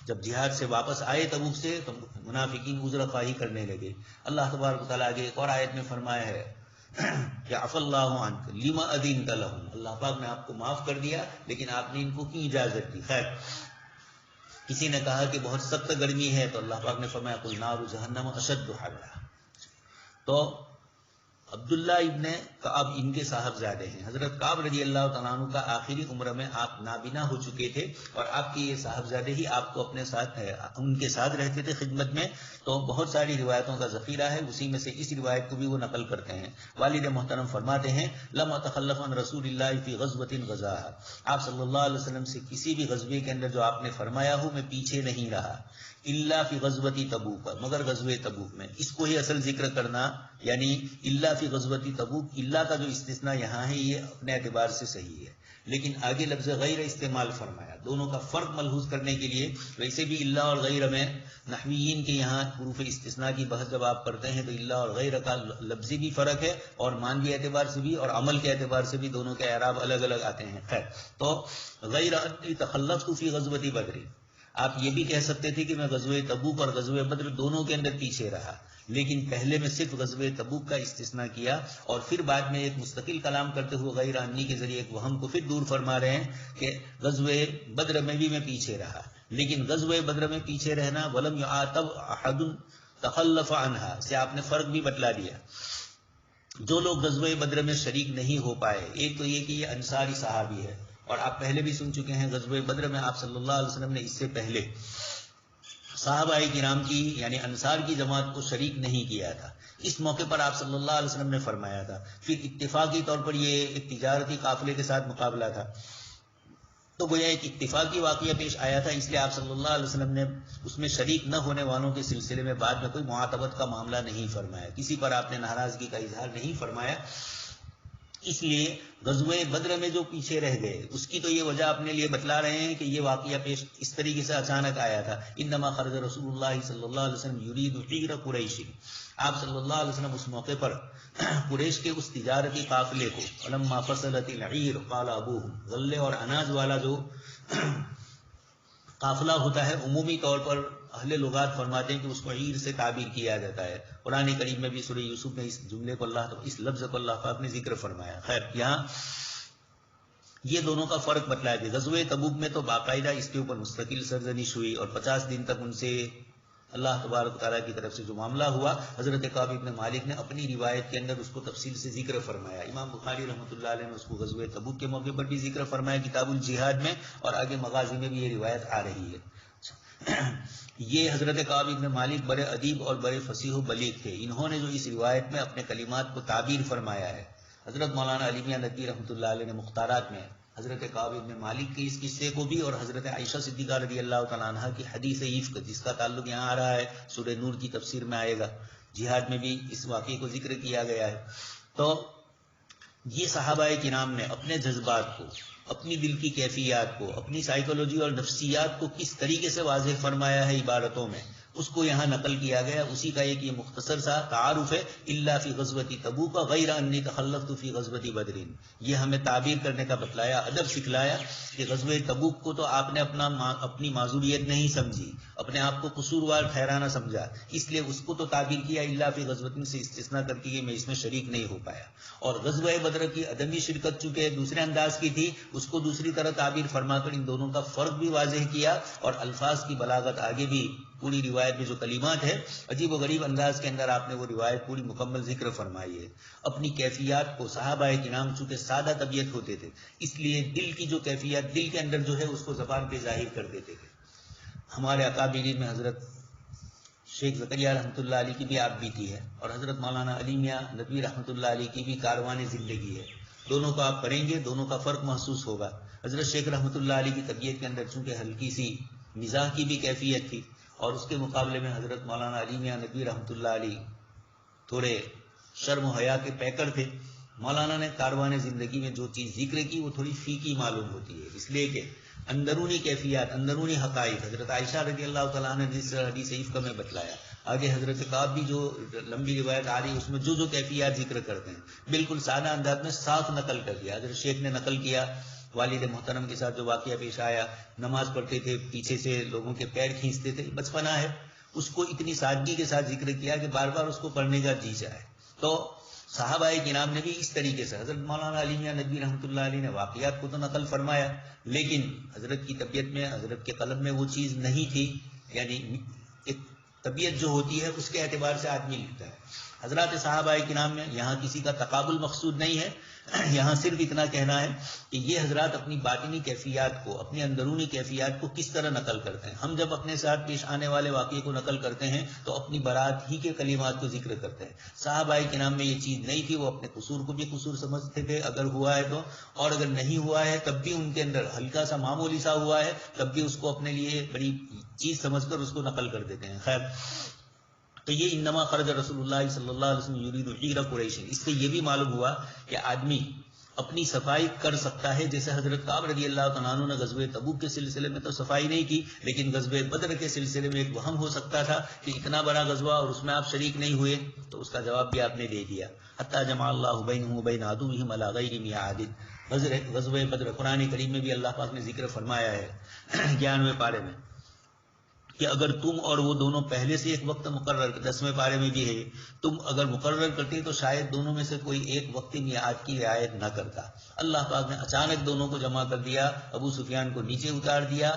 جب جہاد سے واپس آئے تبوک سے تو منافقین عذر خواہی کرنے لگے. اللہ تبارک و تعالیٰ آگے ایک اور آیت میں فرمایا ہے کہ عفا اللہ عنک لما اذنت لهم، اللہ پاک نے آپ کو معاف کر دیا لیکن آپ نے ان کو کیوں اجازت دی. خیر، کسی نے کہا کہ بہت سخت گرمی ہے تو اللہ پاک نے فرمایا قل نار جہنم اشد حرا. تو عبداللہ ابن کعب ان کے صاحبزادے ہیں. حضرت کعب رضی اللہ تعالیٰ عنہ کا آخری عمر میں آپ نابینا ہو چکے تھے اور آپ کے یہ صاحبزادے ہی آپ کو اپنے ساتھ ان کے ساتھ رہتے تھے خدمت میں. تو بہت ساری روایتوں کا ذخیرہ ہے، اسی میں سے اس روایت کو بھی وہ نقل کرتے ہیں. والد محترم فرماتے ہیں لما تخلف عن رسول اللہ فی غزوۃ غزاها، آپ صلی اللہ علیہ وسلم سے کسی بھی غزوے کے اندر جو آپ نے فرمایا ہو میں پیچھے نہیں رہا، الا فی غزوۃ تبوک، مگر غزوہ تبوک میں. اس کو ہی اصل ذکر کرنا، یعنی الا فی غزوۃ تبوک، الا کا جو استثناء یہاں ہے یہ اپنے اعتبار سے صحیح ہے، لیکن آگے لفظ غیر استعمال فرمایا دونوں کا فرق ملحوظ کرنے کے لیے. ویسے بھی الا اور غیر میں نحویین کے یہاں حروف استثناء کی بحث جب آپ کرتے ہیں تو الا اور غیر کا لفظی بھی فرق ہے اور معنوی اعتبار سے بھی اور عمل کے اعتبار سے بھی دونوں کے اعراب الگ الگ آتے ہیں. خیر، تو غیر تخلفت فی غزوۃ بدر، آپ یہ بھی کہہ سکتے تھے کہ میں غزوہ تبوک اور غزوہ بدر دونوں کے اندر پیچھے رہا، لیکن پہلے میں صرف غزوہ تبوک کا استثناء کیا اور پھر بعد میں ایک مستقل کلام کرتے ہوئے غیر انی کے ذریعے ایک وہم کو پھر دور فرما رہے ہیں کہ غزوہ بدر میں بھی میں پیچھے رہا. لیکن غزوہ بدر میں پیچھے رہنا ولم یعاتب احد تخلف عنہا سے آپ نے فرق بھی بتلا دیا. جو لوگ غزوہ بدر میں شریک نہیں ہو پائے، ایک تو یہ کہ یہ انصاری صحابی ہے، اور آپ پہلے بھی سن چکے ہیں غزوہ بدر میں آپ صلی اللہ علیہ وسلم نے اس سے پہلے صحابہ کرام کی یعنی انصار کی جماعت کو شریک نہیں کیا تھا. اس موقع پر آپ صلی اللہ علیہ وسلم نے فرمایا تھا. پھر اتفاقی طور پر یہ ایک تجارتی قافلے کے ساتھ مقابلہ تھا، تو گویا ایک اتفاقی واقعہ پیش آیا تھا، اس لیے آپ صلی اللہ علیہ وسلم نے اس میں شریک نہ ہونے والوں کے سلسلے میں بعد میں کوئی معاتبت کا معاملہ نہیں فرمایا، کسی پر آپ نے ناراضگی کا اظہار نہیں فرمایا. اس لیے غزوہ بدر میں جو پیچھے رہ گئے اس کی تو یہ وجہ اپنے لیے بتلا رہے ہیں کہ یہ واقعہ پیش اس طریقے سے اچانک آیا تھا. انما خرج رسول اللہ صلی اللہ علیہ وسلم یرید عیر قریش، آپ صلی اللہ علیہ وسلم اس موقع پر قریش کے اس تجارتی قافلے کو لما فصلت العیر قال ابوہم، غلے اور اناج والا جو قافلہ ہوتا ہے عمومی طور پر اہل لغات فرماتے ہیں کہ اس کو عیر سے تعبیر کیا جاتا ہے. قرآن کریم میں بھی سورہ یوسف میں اس جملے کو اس لفظ کو اللہ پاک نے ذکر فرمایا. خیر، یہاں یہ دونوں کا فرق بتلایا گیا. غزوہ تبوک میں تو باقاعدہ اس کے اوپر مستقل سرزنش ہوئی اور 50 دن تک ان سے اللہ تبارک تعالیٰ کی طرف سے جو معاملہ ہوا، حضرت کعب بن مالک نے اپنی روایت کے اندر اس کو تفصیل سے ذکر فرمایا. امام بخاری رحمۃ اللہ علیہ نے اس کو غزوہ تبوک کے موقع پر بھی ذکر فرمایا کتاب الجہاد میں، اور آگے مغازی میں بھی یہ روایت آ رہی ہے. یہ حضرت کعب بن مالک بڑے ادیب اور بڑے فصیح و بلیغ تھے. انہوں نے جو اس روایت میں اپنے کلمات کو تعبیر فرمایا ہے، حضرت مولانا علی میاں ندوی رحمۃ اللہ علیہ نے مختارات میں حضرت کعب بن مالک کے اس قصے کو بھی اور حضرت عائشہ صدیقہ رضی اللہ تعالیٰ عنہ کی حدیث عفق جس کا تعلق یہاں آ رہا ہے، سورہ نور کی تفسیر میں آئے گا، جہاد میں بھی اس واقعے کو ذکر کیا گیا ہے۔ تو یہ صحابہ کرام نے اپنے جذبات کو، اپنی دل کی کیفیات کو، اپنی سائیکولوجی اور نفسیات کو کس طریقے سے واضح فرمایا ہے عبارتوں میں، اس کو یہاں نقل کیا گیا۔ اسی کا ایک یہ مختصر سا تعارف ہے، الا فی غزوۃ تبوک غیر انی تخلفت فی غزوۃ بدر۔ یہ ہمیں تعبیر کرنے کا بتلایا، ادب سکھلایا کہ غزوہ تبوک کو تو آپ نے اپنی معذوریت نہیں سمجھی، اپنے آپ کو قصوروار ٹھہرانا سمجھا، اس لیے اس کو تو تعبیر کیا الا فی غزوۃ سے استثناء کر کے کہ میں اس میں شریک نہیں ہو پایا۔ اور غزوہ بدر کی عدمی شرکت چونکہ دوسرے انداز کی تھی، اس کو دوسری طرح تعبیر فرما کر ان دونوں کا فرق بھی واضح کیا، اور الفاظ کی بلاغت آگے بھی پوری روایت میں جو کلمات ہے عجیب و غریب انداز کے اندر آپ نے وہ روایت پوری مکمل ذکر فرمائی ہے۔ اپنی کیفیات کو صحابہ کرام چونکہ سادہ طبیعت ہوتے تھے، اس لیے دل کی جو کیفیت دل کے اندر جو ہے اس کو زبان پہ ظاہر کر دیتے تھے۔ ہمارے اکابرین میں حضرت شیخ زکریا رحمۃ اللہ علیہ کی بھی آپ بیتی ہے، اور حضرت مولانا علی میاں ندوی رحمۃ اللہ علیہ کی بھی کاروان زندگی ہے۔ دونوں کو آپ پڑھیں گے، دونوں کا فرق محسوس ہوگا۔ حضرت شیخ رحمۃ اللہ علیہ کی طبیعت کے اندر چونکہ ہلکی سی مزاح کی بھی کیفیت تھی، اور اس کے مقابلے میں حضرت مولانا علی میاں ندوی رحمۃ اللہ علیہ تھوڑے شرم و حیا کے پیکر تھے۔ مولانا نے کاروان زندگی میں جو چیز ذکر کی وہ تھوڑی فیکی معلوم ہوتی ہے، اس لیے کہ اندرونی کیفیات، اندرونی حقائق حضرت عائشہ رضی اللہ تعالیٰ نے جس حدیث عفق میں بتلایا، آگے حضرت کعب بھی جو لمبی روایت آ رہی ہے اس میں جو کیفیات ذکر کرتے ہیں بالکل سادہ انداز میں صاف نقل کر دیا۔ حضرت شیخ نے نقل کیا والد محترم کے ساتھ جو واقعہ پیش آیا، نماز پڑھتے تھے، پیچھے سے لوگوں کے پیر کھینچتے تھے، بچپنا ہے، اس کو اتنی سادگی کے ساتھ ذکر کیا کہ بار بار اس کو پڑھنے کا جی چاہے۔ تو صحابہ کرام نے بھی اس طریقے سے حضرت مولانا علی میاں ندوی رحمۃ اللہ علیہ نے واقعات کو تو نقل فرمایا، لیکن حضرت کی طبیعت میں، حضرت کے قلم میں وہ چیز نہیں تھی، یعنی ایک طبیعت جو ہوتی ہے اس کے اعتبار سے آدمی لکھتا ہے۔ حضرات صحابہ کرام میں یہاں کسی کا تقابل مقصود نہیں ہے، یہاں صرف اتنا کہنا ہے کہ یہ حضرات اپنی باطنی کیفیات کو، اپنی اندرونی کیفیات کو کس طرح نقل کرتے ہیں۔ ہم جب اپنے ساتھ پیش آنے والے واقعے کو نقل کرتے ہیں تو اپنی برات ہی کے کلمات کو ذکر کرتے ہیں۔ صحابہ کرام میں یہ چیز نہیں تھی، وہ اپنے قصور کو بھی قصور سمجھتے تھے اگر ہوا ہے تو، اور اگر نہیں ہوا ہے تب بھی ان کے اندر ہلکا سا معمولی سا ہوا ہے تب بھی اس کو اپنے لیے بڑی چیز سمجھ کر اس کو نقل کر دیتے ہیں۔ خیر، تو یہ انما خرج رسول اللہ صلی اللہ علیہ وسلم یرید عیر قریش، اس سے یہ بھی معلوم ہوا کہ آدمی اپنی صفائی کر سکتا ہے، جیسے حضرت کعب رضی اللہ تعالیٰ عنہ نے غزوہ تبوک کے سلسلے میں تو صفائی نہیں کی، لیکن غزوہ بدر کے سلسلے میں ایک وہم ہو سکتا تھا کہ اتنا بڑا غزوہ اور اس میں آپ شریک نہیں ہوئے، تو اس کا جواب بھی آپ نے دے دیا۔ حتی جمع اللہ بینہ وبین عدوہم علی غیر میعاد، غزوہ بدر قرآن کریم میں بھی اللہ پاک نے ذکر فرمایا ہے 11ویں پارے میں کہ اگر تم اور وہ دونوں پہلے سے ایک وقت مقرر، 10ویں پارے میں بھی ہے، تم اگر مقرر کرتے تو شاید دونوں میں سے کوئی ایک وقت میعاد کی رعایت نہ کرتا۔ اللہ پاک نے اچانک دونوں کو جمع کر دیا، ابو سفیان کو نیچے اتار دیا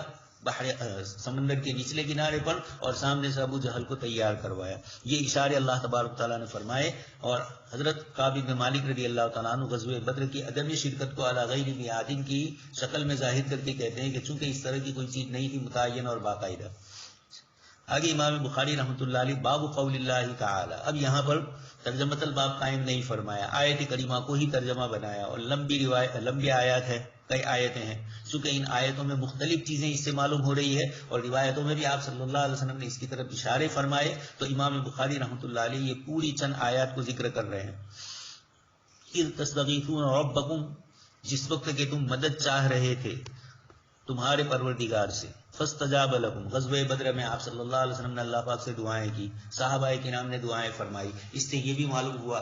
سمندر کے نچلے کنارے پر، اور سامنے سے ابو جہل کو تیار کروایا۔ یہ اشارے اللہ تبارک تعالیٰ نے فرمائے، اور حضرت کعب بن مالک رضی اللہ تعالیٰ عنہ غزوہ بدر کی عدم شرکت کو علی غیر میعاد کی شکل میں ظاہر کر کے کہتے ہیں کہ چونکہ اس طرح کی کوئی چیز نہیں تھی متعین اور باقاعدہ۔ آگے امام بخاری رحمۃ اللہ علیہ باب قول اللہ تعالی، اب یہاں پر ترجمۃ الباب قائم نہیں فرمایا، آیت کریمہ کو ہی ترجمہ بنایا، اور لمبی آیات ہے، کئی آیتیں ہیں، چونکہ ان آیتوں میں مختلف چیزیں اس سے معلوم ہو رہی ہے، اور روایتوں میں بھی آپ صلی اللہ علیہ وسلم نے اس کی طرف اشارے فرمائے، تو امام بخاری رحمۃ اللہ علیہ یہ پوری چند آیات کو ذکر کر رہے ہیں۔ اذ تستغیثون ربکم، جس وقت کہ تم مدد چاہ رہے تھے تمہارے پروردگار سے، فاستجاب لکم، غزوہ بدر میں آپ صلی اللہ علیہ وسلم نے اللہ پاک سے دعائیں کی، صحابہ کرام نے دعائیں فرمائی۔ اس سے یہ بھی معلوم ہوا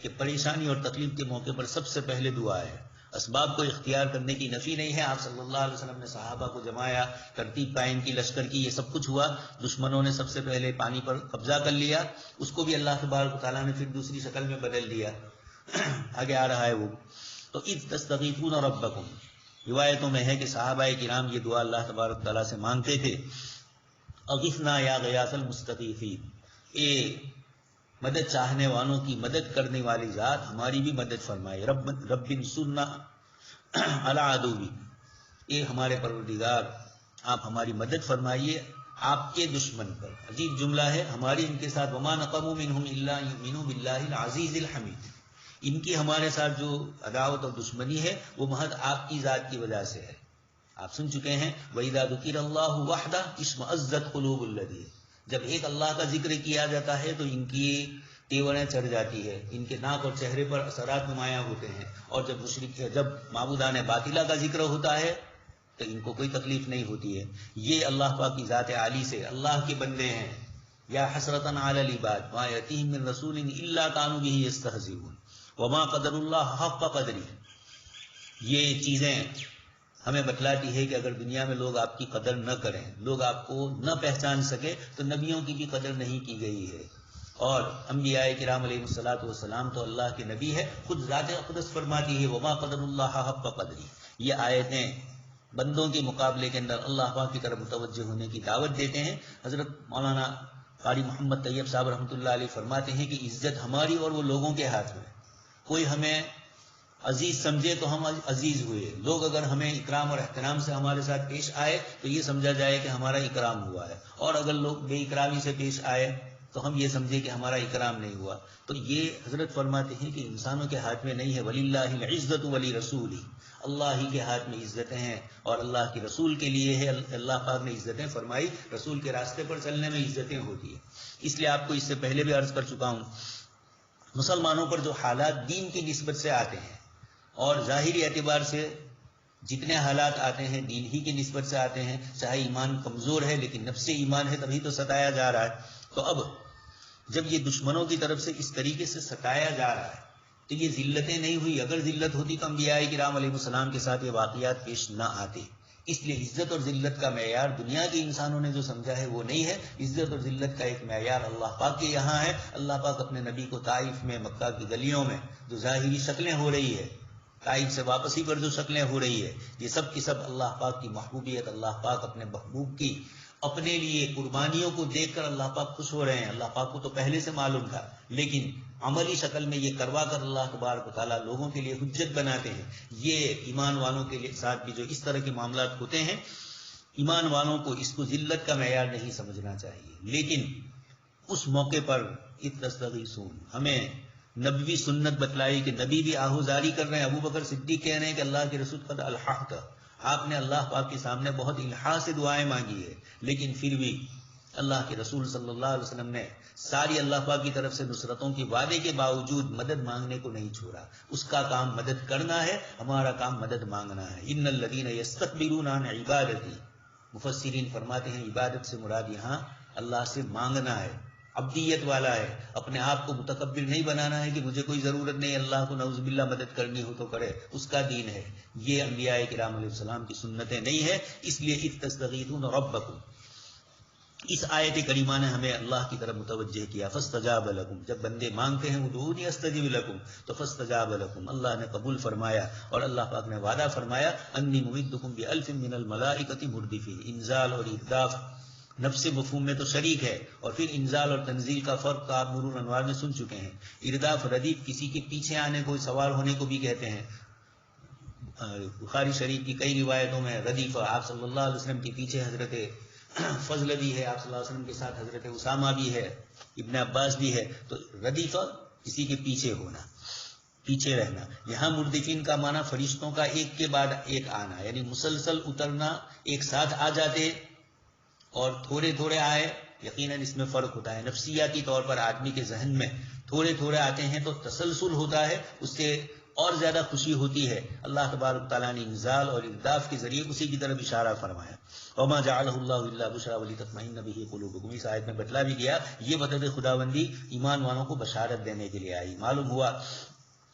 کہ پریشانی اور تکلیف کے موقع پر سب سے پہلے دعا ہے، اسباب کو اختیار کرنے کی نفی نہیں ہے۔ آپ صلی اللہ علیہ وسلم نے صحابہ کو جمایا، ترتیب قائم کی لشکر کی، یہ سب کچھ ہوا۔ دشمنوں نے سب سے پہلے پانی پر قبضہ کر لیا، اس کو بھی اللہ تبارک تعالیٰ نے پھر دوسری شکل میں بدل دیا، آگے آ رہا ہے وہ۔ تو اذ تستغیثون ربکم، روایتوں میں ہے کہ صحابہ کرام یہ دعا اللہ تبارک تعالیٰ سے مانگتے تھے، اغثنا یا غیاث المستغیثین، اے مدد چاہنے والوں کی مدد کرنے والی ذات ہماری بھی مدد فرمائے، رب انصرنا علی عدوی، اے ہمارے پروردگار آپ ہماری مدد فرمائیے آپ کے دشمن پر۔ عجیب جملہ ہے، ہماری ان کے ساتھ وما نقموا منہم الا یؤمنوا باللہ العزیز الحمید، ان کی ہمارے ساتھ جو عداوت اور دشمنی ہے وہ محض آپ کی ذات کی وجہ سے ہے. آپ سن چکے ہیں وَإِذَا ذُكِرَ اللَّهُ وَحْدَهُ اشْمَأَزَّتْ قُلُوبُ الَّذِينَ، جب ایک اللہ کا ذکر کیا جاتا ہے تو ان کی تیوریں چڑھ جاتی ہے، ان کے ناک اور چہرے پر اثرات نمایاں ہوتے ہیں. اور جب معبودان باطلہ کا ذکر ہوتا ہے تو ان کو کوئی تکلیف نہیں ہوتی ہے. یہ اللہ پاک کی ذات عالی سے اللہ کے بندے ہیں. یا حسرتاً علی العباد ما یأتیہم من رسول الا کانوا بہ یستہزئون وما قدر اللہ حق قدرہ. یہ چیزیں ہمیں بتلاتی ہے کہ اگر دنیا میں لوگ آپ کی قدر نہ کریں، لوگ آپ کو نہ پہچان سکے، تو نبیوں کی بھی قدر نہیں کی گئی ہے. اور انبیاء کرام علیہ الصلوۃ والسلام تو اللہ کے نبی ہے. خود ذات اقدس فرماتی ہے وما قدر اللہ حق قدرہ. یہ آیتیں بندوں کے مقابلے کے اندر اللہ پاک کی طرف متوجہ ہونے کی دعوت دیتے ہیں. حضرت مولانا قاری محمد طیب صاحب رحمۃ اللہ علیہ فرماتے ہیں کہ عزت ہماری اور وہ لوگوں کے ہاتھ میں. کوئی ہمیں عزیز سمجھے تو ہم عزیز ہوئے. لوگ اگر ہمیں اکرام اور احترام سے ہمارے ساتھ پیش آئے تو یہ سمجھا جائے کہ ہمارا اکرام ہوا ہے، اور اگر لوگ بے اکرامی سے پیش آئے تو ہم یہ سمجھے کہ ہمارا اکرام نہیں ہوا. تو یہ حضرت فرماتے ہیں کہ انسانوں کے ہاتھ میں نہیں ہے. وَلِلَّهِ الْعِزَّةُ وَلِرَسُولِهِ، اللہ ہی کے ہاتھ میں عزتیں ہیں اور اللہ کے رسول کے لیے ہے. اللہ پاک نے عزتیں فرمائی، رسول کے راستے پر چلنے میں عزتیں ہوتی ہیں. اس لیے آپ کو اس سے پہلے بھی عرض کر چکا ہوں، مسلمانوں پر جو حالات دین کی نسبت سے آتے ہیں اور ظاہری اعتبار سے جتنے حالات آتے ہیں دین ہی کی نسبت سے آتے ہیں، چاہے ایمان کمزور ہے لیکن نفس ایمان ہے تبھی تو ستایا جا رہا ہے. تو اب جب یہ دشمنوں کی طرف سے اس طریقے سے ستایا جا رہا ہے تو یہ ذلتیں نہیں ہوئی. اگر ذلت ہوتی تو انبیاء کرام علیہ السلام کے ساتھ یہ واقعات پیش نہ آتے. اس لیے عزت اور ذلت کا معیار دنیا کے انسانوں نے جو سمجھا ہے وہ نہیں ہے. عزت اور ذلت کا ایک معیار اللہ پاک کے یہاں ہے. اللہ پاک اپنے نبی کو طائف میں، مکہ کی گلیوں میں جو ظاہری شکلیں ہو رہی ہے، طائف سے واپسی پر جو شکلیں ہو رہی ہے، یہ سب کی سب اللہ پاک کی محبوبیت، اللہ پاک اپنے محبوب کی اپنے لیے قربانیوں کو دیکھ کر اللہ پاک خوش ہو رہے ہیں. اللہ پاک کو تو پہلے سے معلوم تھا، لیکن عملی شکل میں یہ کروا کر اللہ تبارک و تعالیٰ لوگوں کے لیے حجت بناتے ہیں. یہ ایمان والوں کے ساتھ بھی جو اس طرح کے معاملات ہوتے ہیں، ایمان والوں کو اس کو ذلت کا معیار نہیں سمجھنا چاہیے. لیکن اس موقع پر اتستغیثون، ہمیں نبوی سنت بتلائی کہ نبی بھی آہوزاری کر رہے ہیں. ابو بکر صدیق کہہ رہے ہیں کہ اللہ کے رسول قد الحقت، آپ نے اللہ پاک کے سامنے بہت الحاح سے دعائیں مانگی ہے، لیکن پھر بھی اللہ کے رسول صلی اللہ علیہ وسلم نے ساری اللہ پاک کی طرف سے نصرتوں کے وعدے کے باوجود مدد مانگنے کو نہیں چھوڑا. اس کا کام مدد کرنا ہے، ہمارا کام مدد مانگنا ہے. ان الذین یستکبرون عن عبادتی، مفسرین فرماتے ہیں عبادت سے مراد یہاں اللہ سے مانگنا ہے، عبدیت والا ہے. اپنے آپ کو متکبر نہیں بنانا ہے کہ مجھے کوئی ضرورت نہیں، اللہ کو نعوذ باللہ مدد کرنی ہو تو کرے، اس کا دین ہے. یہ انبیاء کرام علیہ السلام کی سنتیں نہیں ہے. اس لیے اذ تستغیثون ربکم، اس آیت کریمہ نے ہمیں اللہ کی طرف متوجہ کیا. فاستجاب لکم، جب بندے مانگتے ہیں ادعونی استجب لکم، تو فاستجاب لکم، اللہ نے قبول فرمایا. اور اللہ پاک نے وعدہ فرمایا انی ممدکم بألف من الملائکۃ مردفین. انزال اور ارداف نفس مفہوم میں تو شریک ہے، اور پھر انزال اور تنزیل کا فرق کا آپ مرور انوار میں سن چکے ہیں. ارداف ردیف کسی کے پیچھے آنے کو، سوار ہونے کو بھی کہتے ہیں. بخاری شریف کی کئی روایتوں میں ردیفہ، آپ صلی اللہ علیہ وسلم کے پیچھے حضرت فضل بھی ہے، آپ صلی اللہ علیہ وسلم کے ساتھ حضرت اسامہ بھی ہے، ابن عباس بھی ہے. تو ردیفہ کسی کے پیچھے ہونا، پیچھے رہنا. یہاں مردفین کا معنی فرشتوں کا ایک کے بعد ایک آنا، یعنی مسلسل اترنا، ایک ساتھ آ جاتے اور تھوڑے تھوڑے آئے. یقیناً اس میں فرق ہوتا ہے. نفسیاتی طور پر آدمی کے ذہن میں تھوڑے تھوڑے آتے ہیں تو تسلسل ہوتا ہے، اس سے اور زیادہ خوشی ہوتی ہے. اللہ تبارک تعالیٰ نے انزال اور ارداف کے ذریعے اسی کی طرف اشارہ فرمایا. وما جعلہ اللہ الا بشرا ولتطمئن بہ قلوبکم، اس آیت میں بتلا بھی دیا یہ مدد خداوندی ایمان والوں کو بشارت دینے کے لیے آئی. معلوم ہوا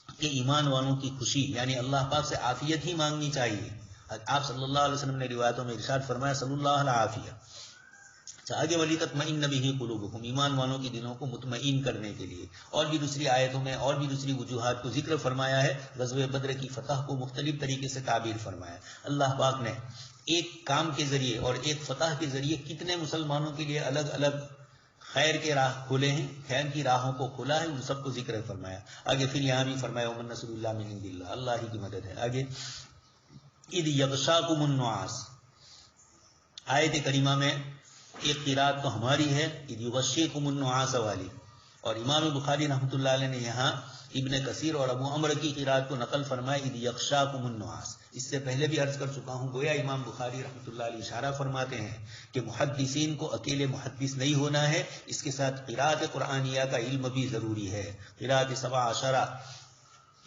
کہ ایمان والوں کی خوشی یعنی اللہ پاک سے عافیت ہی مانگنی چاہیے. آپ صلی اللہ علیہ وسلم نے روایتوں میں ارشاد فرمایا صلی اللہ علیہ عافیہ. آگے ولتطمئن بہ قلوبکم، ایمان والوں کے دلوں کو مطمئن کرنے کے لیے. اور بھی دوسری آیتوں میں اور بھی دوسری وجوہات کو ذکر فرمایا ہے. غزوہ بدر کی فتح کو مختلف طریقے سے تعبیر فرمایا. اللہ پاک نے ایک کام کے ذریعے اور ایک فتح کے ذریعے کتنے مسلمانوں کے لیے الگ الگ خیر کے راہ کھولے ہیں، خیر کی راہوں کو کھولا ہے، ان سب کو ذکر فرمایا. آگے پھر یہاں بھی فرمایا ومن نصر اللہ من عند اللہ، اللہ ہی کی مدد ہے. آگے اذ یغشاکم النعاس، آیت کریمہ میں ایک قرات تو ہماری ہے اذ یغشیکم النعاس والی، اور امام بخاری رحمۃ اللہ علیہ نے یہاں ابن کثیر اور ابو عمرو کی قرات کو نقل فرمائے اذ یغشاکم النعاس. اس سے پہلے بھی عرض کر چکا ہوں، گویا امام بخاری رحمۃ اللہ علیہ اشارہ فرماتے ہیں کہ محدثین کو اکیلے محدث نہیں ہونا ہے، اس کے ساتھ قرات قرآنیہ کا علم بھی ضروری ہے. قرات 17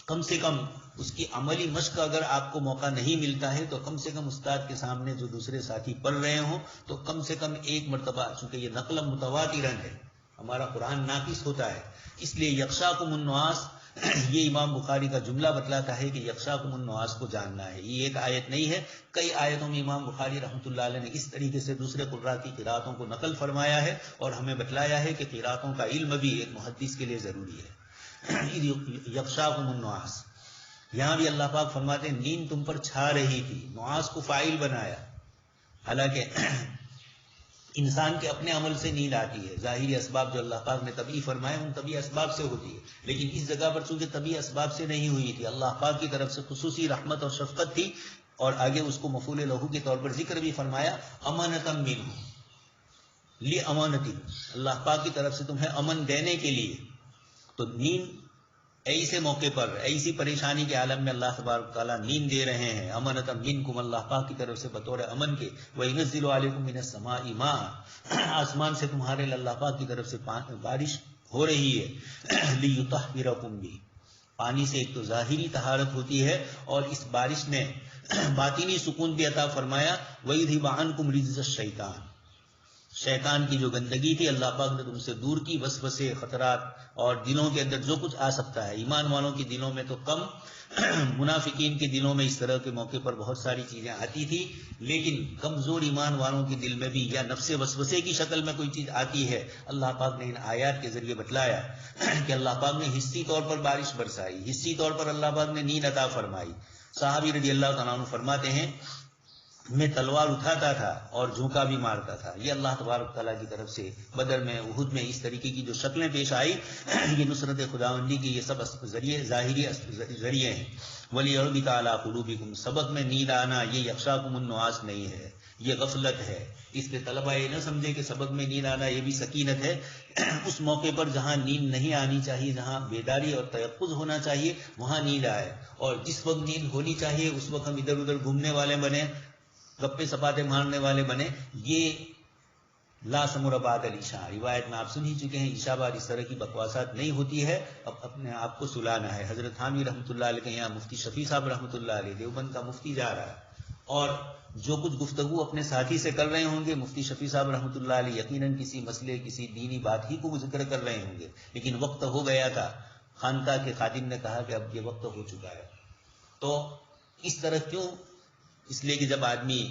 کم سے کم اس کی عملی مشق اگر آپ کو موقع نہیں ملتا ہے تو کم سے کم استاد کے سامنے جو دوسرے ساتھی پڑھ رہے ہوں تو کم سے کم ایک مرتبہ، چونکہ یہ نقل متواترن ہے، ہمارا قرآن ناقص ہوتا ہے، اس لیے یغشاکم النعاس یہ امام بخاری کا جملہ بتلاتا ہے کہ یغشاکم النعاس کو جاننا ہے. یہ ایک آیت نہیں ہے، کئی آیتوں میں امام بخاری رحمۃ اللہ علیہ نے اس طریقے سے دوسرے قراء کی قراتوں کو نقل فرمایا ہے اور ہمیں بتلایا ہے کہ قراتوں کا علم بھی ایک محدث کے لیے ضروری ہے. یغشاکم النعاس، یہاں بھی اللہ پاک فرماتے ہیں نیند تم پر چھا رہی تھی، نعاس کو فاعل بنایا. حالانکہ انسان کے اپنے عمل سے نیند آتی ہے، ظاہری اسباب جو اللہ پاک نے طبعی فرمائے ان طبعی اسباب سے ہوتی ہے، لیکن اس جگہ پر چونکہ طبعی اسباب سے نہیں ہوئی تھی، اللہ پاک کی طرف سے خصوصی رحمت اور شفقت تھی، اور آگے اس کو مفعول لہو کے طور پر ذکر بھی فرمایا، امانۃ منہ لامانتی، اللہ پاک کی طرف سے تمہیں امن دینے کے لیے. تو نیند ایسے موقع پر، ایسی پریشانی کے عالم میں اللہ تبارک و تعالیٰ نیند دے رہے ہیں، امانۃ منکم، اللہ پاک کی طرف سے بطور امن کے. وَيُنَزِّلُ عَلَيْكُم مِّنَ السَّمَاءِ مَاءً، آسمان سے تمہارے لیے اللہ پاک کی طرف سے بارش ہو رہی ہے. لِيُطَهِّرَكُم بِهِ، پانی سے ایک تو ظاہری طہارت ہوتی ہے اور اس بارش نے باطنی سکون بھی عطا فرمایا. وَيُذْهِبَ عَنكُم رِجْزَ الشَّيْطَانِ، شیطان کی جو گندگی تھی اللہ پاک نے تم سے دور کی، وسوسے، خطرات اور دلوں کے اندر جو کچھ آ سکتا ہے. ایمان والوں کے دلوں میں تو کم، منافقین کے دلوں میں اس طرح کے موقع پر بہت ساری چیزیں آتی تھی، لیکن کمزور ایمان والوں کے دل میں بھی یا نفس وسوسے کی شکل میں کوئی چیز آتی ہے. اللہ پاک نے ان آیات کے ذریعے بتلایا کہ اللہ پاک نے حصی طور پر بارش برسائی، حصی طور پر اللہ پاک نے نیند عطا فرمائی. صحابی رضی اللہ تعالیٰ عنہ فرماتے ہیں میں تلوار اٹھاتا تھا اور جھونکا بھی مارتا تھا. یہ اللہ تبارک تعالیٰ کی طرف سے بدر میں، احد میں اس طریقے کی جو شکلیں پیش آئی، یہ نصرت خداوندی کی یہ سب ذریعے، ظاہری ذریعے ہیں. وَلِيَرْبِطَ عَلَىٰ قُلُوبِكُمْ، سبق میں نیند آنا یہ یغشاکم النعاس نہیں ہے، یہ غفلت ہے. اس لیے طلبہ یہ نہ سمجھے کہ سبق میں نیند آنا یہ بھی سکینت ہے. اس موقع پر جہاں نیند نہیں آنی چاہیے، جہاں بیداری اور تیقظ ہونا چاہیے، وہاں نیند آئے، اور جس وقت نیند ہونی چاہیے اس وقت ہم ادھر ادھر گھومنے والے بنے، گپے سپاتے مارنے والے بنے. یہ لا سمر بعد العشاء، روایت میں آپ سن ہی چکے ہیں، عشاء بعد اس طرح کی بکواسات نہیں ہوتی ہے. اب اپنے آپ کو سلانا ہے. حضرت تھانوی رحمۃ اللہ علیہ کے یہاں مفتی شفیع صاحب رحمۃ اللہ علیہ، دیوبند کا مفتی جا رہا ہے، اور جو کچھ گفتگو اپنے ساتھی سے کر رہے ہوں گے، مفتی شفیع صاحب رحمۃ اللہ علیہ یقیناً کسی مسئلے، کسی دینی بات ہی کو ذکر کر رہے ہوں گے، لیکن وقت ہو گیا تھا. خانقاہ کے خادم نے کہا کہ اب یہ وقت ہو چکا ہے. تو اس طرح کیوں؟ اس لیے کہ جب آدمی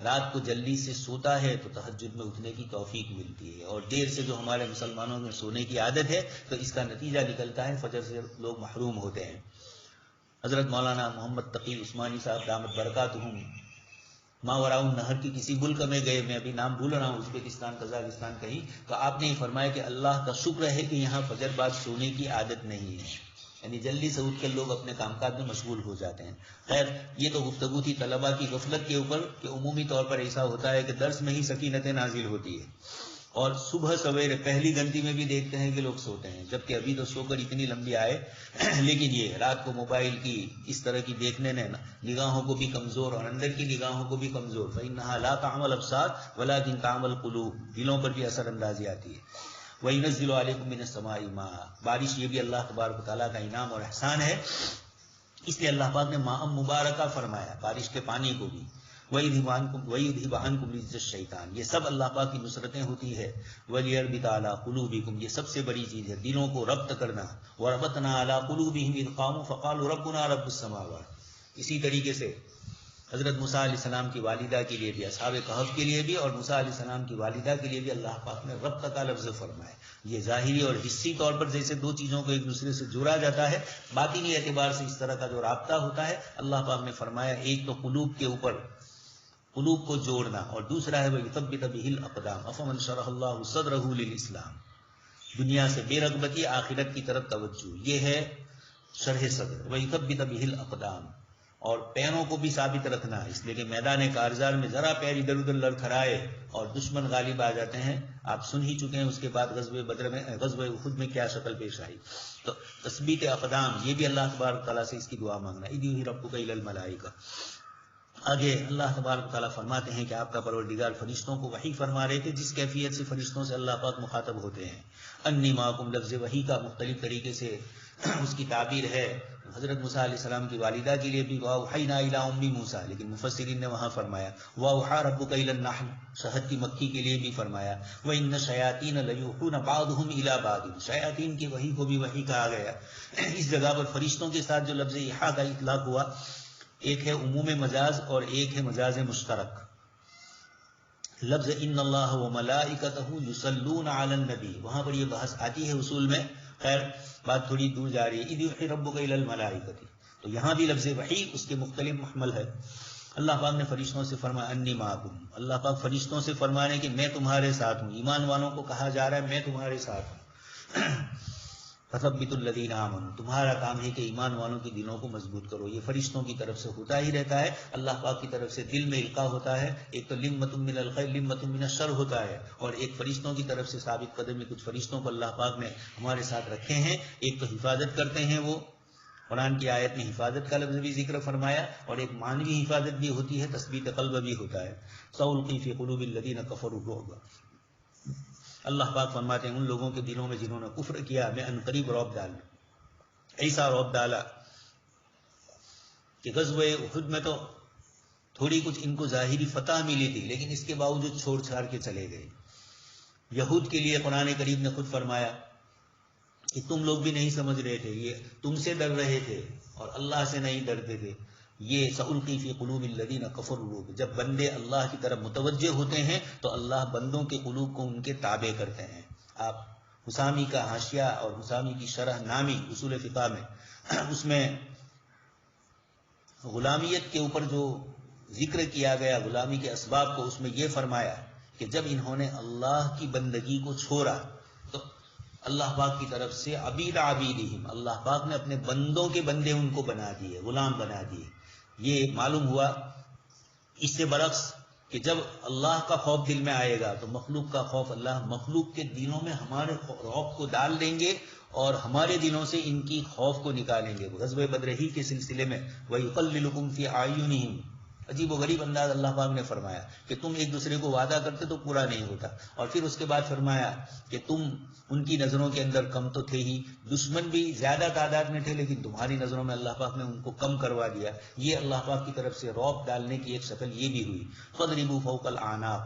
رات کو جلدی سے سوتا ہے تو تہجد میں اٹھنے کی توفیق ملتی ہے، اور دیر سے جو ہمارے مسلمانوں میں سونے کی عادت ہے تو اس کا نتیجہ نکلتا ہے فجر سے لوگ محروم ہوتے ہیں. حضرت مولانا محمد تقی عثمانی صاحب دامت برکاتہم ماوراء النہر کی کسی ملک میں گئے، میں ابھی نام بھول رہا ہوں، ازبکستان، قزاقستان کہیں، تو آپ نے یہ فرمایا کہ اللہ کا شکر ہے کہ یہاں فجر بعد سونے کی عادت نہیں ہے، یعنی جلدی سے اٹھ کر لوگ اپنے کام کاج میں مشغول ہو جاتے ہیں. خیر، یہ تو گفتگو تھی طلباء کی غفلت کے اوپر کہ عمومی طور پر ایسا ہوتا ہے کہ درس میں ہی سکینت نازل ہوتی ہے، اور صبح سویرے پہلی گھنٹی میں بھی دیکھتے ہیں کہ لوگ سوتے ہیں، جبکہ ابھی تو سو کر اتنی لمبی آئے. لیکن یہ رات کو موبائل کی اس طرح کی دیکھنے نے نگاہوں کو بھی کمزور اور اندر کی نگاہوں کو بھی کمزور. فإنها لا تعمى الأبصار ولكن تعمى القلوب، دلوں پر بھی اثر اندازی آتی ہے. وَيُنَزِّلُ عَلَيْكُم مِّنَ السَّمَاءِ مَاءً، بارش یہ بھی اللہ تبارک و تعالیٰ کا انعام اور احسان ہے، اس لیے اللہ پاک نے ماء مبارکہ فرمایا بارش کے پانی کو بھی. وَيُذْهِبَ عَنكُم رِجْزَ الشَّيْطَانِ، یہ سب اللہ پاک کی نصرتیں ہوتی ہے. وَلِيَرْبِطَ عَلَىٰ قُلُوبِكُم، یہ سب سے بڑی چیز ہے، دلوں کو ربط کرنا. وَرَبَطْنَا عَلَىٰ قُلُوبِهِمْ إِذْ قَامُوا فَقَالُوا رَبُّنَا رَبُّ السَّمَاوَاتِ. اسی طریقے سے حضرت موسیٰ علیہ السلام کی والدہ کے لیے بھی، اصحاب کہف کے لیے بھی، اور موسیٰ علیہ السلام کی والدہ کے لیے بھی اللہ پاک نے ربط کا لفظ فرمایا. یہ ظاہری اور حصی طور پر جیسے دو چیزوں کو ایک دوسرے سے جوڑا جاتا ہے، باطنی اعتبار سے اس طرح کا جو رابطہ ہوتا ہے اللہ پاک نے فرمایا ایک تو قلوب کے اوپر، قلوب کو جوڑنا، اور دوسرا ہے وَيُثَبِّتَ بِهِ الْأَقْدَامَ أَفَمَنْ شَرَحَ اللَّهُ صَدْرَهُ لِلْإِسْلَامِ، دنیا سے بے رغبتی، آخرت کی طرف توجہ، یہ ہے شرح صدر. وَيُثَبِّتَ بِهِ الْأَقْدَامَ، اور پیروں کو بھی ثابت رکھنا، اس لیے کہ میدان کارزار میں ذرا پیر ادھر ادھر لڑکھڑائے اور دشمن غالب آ جاتے ہیں. آپ سن ہی چکے ہیں اس کے بعد غزوہ بدر میں، غزوہ احد میں کیا شکل پیش آئی. تو تثبیت اقدام یہ بھی اللہ تبارک تعالیٰ سے اس کی دعا مانگنا. اذ یوحی ربک الی الملائکہ. آگے اللہ تبارک تعالیٰ فرماتے ہیں کہ آپ کا پروردگار فرشتوں کو وحی فرما رہے تھے جس کیفیت سے فرشتوں سے اللہ پاک مخاطب ہوتے ہیں. انی معکم لفظ وحی کا مختلف طریقے سے اس کی تعبیر ہے. حضرت موسیٰ علیہ السلام کی والدہ کے لیے بھی وَأَوْحَيْنَا إِلَىٰ أُمِّ موسیٰ، لیکن مفسرین نے وہاں فرمایا وَأَوْحَىٰ رَبُّكَ إِلَى النَّحْلِ، شہد کی مکھی کے لیے بھی فرمایا وَإِنَّ الشَّيَاطِينَ لَيُوحُونَ بَعْضُهُمْ إِلَىٰ بَعْضٍ، شیاطین کی وحی کو بھی وحی کہا گیا. اس جگہ پر فرشتوں کے ساتھ جو لفظ ایحاء کا اطلاق ہوا، ایک ہے عموم مجاز اور ایک ہے مجاز مشترک. لفظ ان اللہ وملائکتہ یصلون علی النبی، وہاں پر یہ بحث آتی ہے اصول میں، خیر بات تھوڑی دور جا رہی ہے. اذ یوحی ربک الی الملائکۃ، تو یہاں بھی لفظ وحی اس کے مختلف محمل ہے. اللہ پاک نے فرشتوں سے فرمایا انی معکم، اللہ پاک فرشتوں سے فرمانے کہ میں تمہارے ساتھ ہوں. ایمان والوں کو کہا جا رہا ہے میں تمہارے ساتھ ہوں. فثبتوا الذین آمنوا، تمہارا کام ہے کہ ایمان والوں کے دلوں کو مضبوط کرو. یہ فرشتوں کی طرف سے ہوتا ہی رہتا ہے. اللہ پاک کی طرف سے دل میں القاء ہوتا ہے. ایک تو لمۃ من الخیر لمۃ من الشر ہوتا ہے، اور ایک فرشتوں کی طرف سے ثابت قدمی کچھ فرشتوں کو اللہ پاک نے ہمارے ساتھ رکھے ہیں. ایک تو حفاظت کرتے ہیں، وہ قرآن کی آیت میں حفاظت کا لفظ بھی ذکر فرمایا، اور ایک معنوی حفاظت بھی ہوتی ہے، تثبیت قلب بھی ہوتا ہے. سألقی فی قلوب الذین کفروا الرعب، اللہ پاک فرماتے ہیں ان لوگوں کے دلوں میں جنہوں نے کفر کیا میں عنقریب رعب ڈالوں. ایسا رعب ڈالا کہ غزوہ احد میں تو تھوڑی کچھ ان کو ظاہری فتح ملی تھی، لیکن اس کے باوجود چھوڑ چھاڑ کے چلے گئے. یہود کے لیے قرآن کریم نے خود فرمایا کہ تم لوگ بھی نہیں سمجھ رہے تھے، یہ تم سے ڈر رہے تھے اور اللہ سے نہیں ڈرتے تھے. یہ سألقی فی قلوب الذین کفروا الرعب، جب بندے اللہ کی طرف متوجہ ہوتے ہیں تو اللہ بندوں کے قلوب کو ان کے تابع کرتے ہیں. آپ حسامی کا حاشیہ اور حسامی کی شرح نامی اصول فقہ میں اس میں غلامیت کے اوپر جو ذکر کیا گیا، غلامی کے اسباب کو، اس میں یہ فرمایا کہ جب انہوں نے اللہ کی بندگی کو چھوڑا تو اللہ پاک کی طرف سے عبید عبیدہم، اللہ پاک نے اپنے بندوں کے بندے ان کو بنا دیے، غلام بنا دیے. یہ معلوم ہوا اس سے برعکس کہ جب اللہ کا خوف دل میں آئے گا تو مخلوق کا خوف اللہ مخلوق کے دلوں میں ہمارے رعب کو ڈال دیں گے اور ہمارے دلوں سے ان کی خوف کو نکالیں گے. غزوہ بدر ہی کے سلسلے میں وَيُقَلِّلُكُمْ فِي أَعْيُنِهِمْ، عجیب و غریب انداز اللہ پاک نے فرمایا کہ تم ایک دوسرے کو وعدہ کرتے تو پورا نہیں ہوتا، اور پھر اس کے بعد فرمایا کہ تم ان کی نظروں کے اندر کم تو تھے ہی، دشمن بھی زیادہ تعداد میں تھے لیکن تمہاری نظروں میں اللہ پاک نے ان کو کم کروا دیا. یہ اللہ پاک کی طرف سے رعب ڈالنے کی ایک شکل یہ بھی ہوئی. فَاضْرِبُوا فَوْقَ الْأَعْنَاقِ،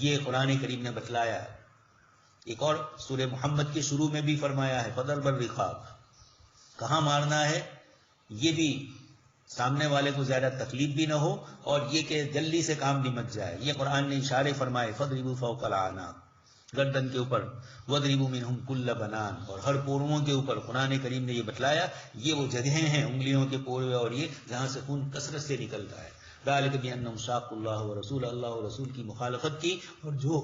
یہ قرآن کریم نے بتلایا. ایک اور سورہ محمد کے شروع میں بھی فرمایا ہے فَضَرْبَ الرِّقَابِ، کہاں مارنا ہے یہ بھی سامنے والے کو زیادہ تکلیف بھی نہ ہو اور یہ کہ جلدی سے کام بھی مچ جائے. یہ قرآن نے اشارے فرمائے فَاضْرِبُوا فَوْقَ الْأَعْنَاقِ، گردن کے اوپر، وَاضْرِبُوا مِنْهُمْ كُلَّ بَنَانٍ، اور ہر پورووں کے اوپر. قرآن کریم نے یہ بتلایا یہ وہ جگہیں ہیں انگلیوں کے پورے اور یہ جہاں سے خون کثرت سے نکلتا ہے. ذَلِكَ بِأَنَّهُمْ شَاقُّوا اللَّهَ وَرَسُولَهُ، اللہ اور رسول کی مخالفت کی، اور جو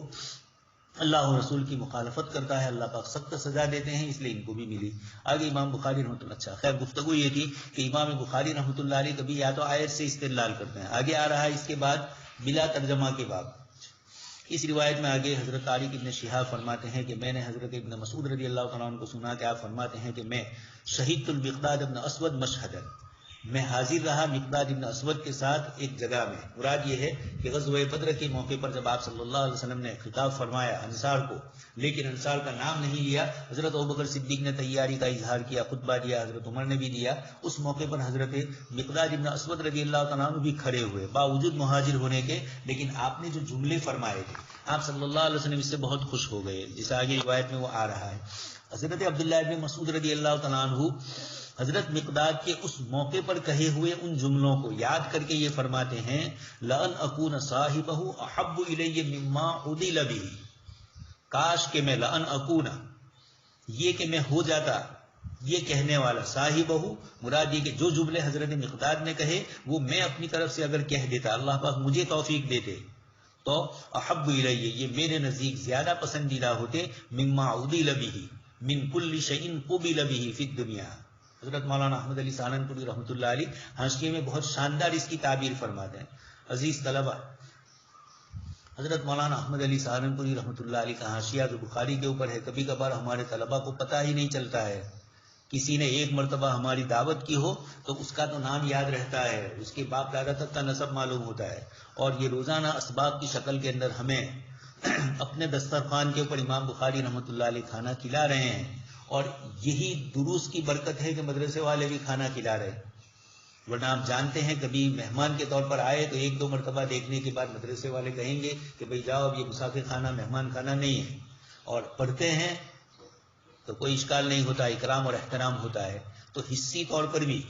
اللہ اور رسول کی مخالفت کرتا ہے اللہ پاک سخت سزا دیتے ہیں، اس لیے ان کو بھی ملی. آگے امام بخاری رحمۃ اللہ، اچھا خیر گفتگو یہ تھی کہ امام بخاری رحمۃ اللہ علیہ کبھی یا تو آیت سے استدلال کرتے ہیں، آگے آ رہا ہے اس کے بعد بلا ترجمہ کے باب. اس روایت میں آگے حضرت طارق ابن شہاب فرماتے ہیں کہ میں نے حضرت ابن مسعود رضی اللہ تعالیٰ عنہ کو سنا کہ آپ فرماتے ہیں کہ میں شہید المقداد ابن اسود مشہدن، میں حاضر رہا مقداد ابن اسود کے ساتھ ایک جگہ میں. مراد یہ ہے کہ غزوہ بدر کے موقع پر جب آپ صلی اللہ علیہ وسلم نے خطاب فرمایا انصار کو، لیکن انصار کا نام نہیں لیا، حضرت ابوبکر صدیق نے تیاری کا اظہار کیا، خطبہ دیا، حضرت عمر نے بھی دیا. اس موقع پر حضرت مقداد ابن اسود رضی اللہ تعالیٰ عنہ بھی کھڑے ہوئے باوجود مہاجر ہونے کے، لیکن آپ نے جو جملے فرمائے تھے آپ صلی اللہ علیہ وسلم اس سے بہت خوش ہو گئے، جس آگے روایت میں وہ آ رہا ہے. حضرت عبداللہ ابن مسعود رضی اللہ تعالیٰ عنہ حضرت مقداد کے اس موقع پر کہے ہوئے ان جملوں کو یاد کر کے یہ فرماتے ہیں لَأَنْ أَكُونَ صَاحِبَهُ أَحَبُّ إِلَيَّ مِمَّا عُدِلَ بِهِ، کاش کہ میں لَأَنْ أَكُونَ یہ کہ میں ہو جاتا، یہ کہنے والا صاحبہ مراد یہ کہ جو جملے حضرت مقداد نے کہے وہ میں اپنی طرف سے اگر کہہ دیتا، اللہ پاک مجھے توفیق دیتے تو احب الیہ یہ میرے نزدیک زیادہ پسندیدہ ہوتے مما عُدِلَ بِهِ من كل شيء قُبِلَ بِهِ فی الدنیا. حضرت مولانا احمد علی سہارنپوری رحمۃ اللہ علیہ حاشیے میں بہت شاندار اس کی تعبیر فرماتے ہیں. عزیز طلبہ، حضرت مولانا احمد علی سہارنپوری رحمۃ اللہ علیہ کا حاشیہ جو بخاری کے اوپر ہے کبھی کبھار ہمارے طلبہ کو پتہ ہی نہیں چلتا ہے کسی نے ایک مرتبہ ہماری دعوت کی ہو تو اس کا تو نام یاد رہتا ہے، اس کے باپ دادا تک کا نسب معلوم ہوتا ہے، اور یہ روزانہ اسباق کی شکل کے اندر ہمیں اپنے دسترخوان کے اوپر امام بخاری رحمۃ اللہ علیہ کھانا کھلا رہے ہیں، اور یہی دروس کی برکت ہے کہ مدرسے والے بھی کھانا کھلا رہے ہیں، ورنہ آپ جانتے ہیں کبھی مہمان کے طور پر آئے تو ایک دو مرتبہ دیکھنے کے بعد مدرسے والے کہیں گے کہ بھئی جاؤ اب یہ مسافر خانہ مہمان خانہ نہیں ہے، اور پڑھتے ہیں تو کوئی اشکال نہیں ہوتا، اکرام اور احترام ہوتا ہے۔ تو حصی طور پر بھی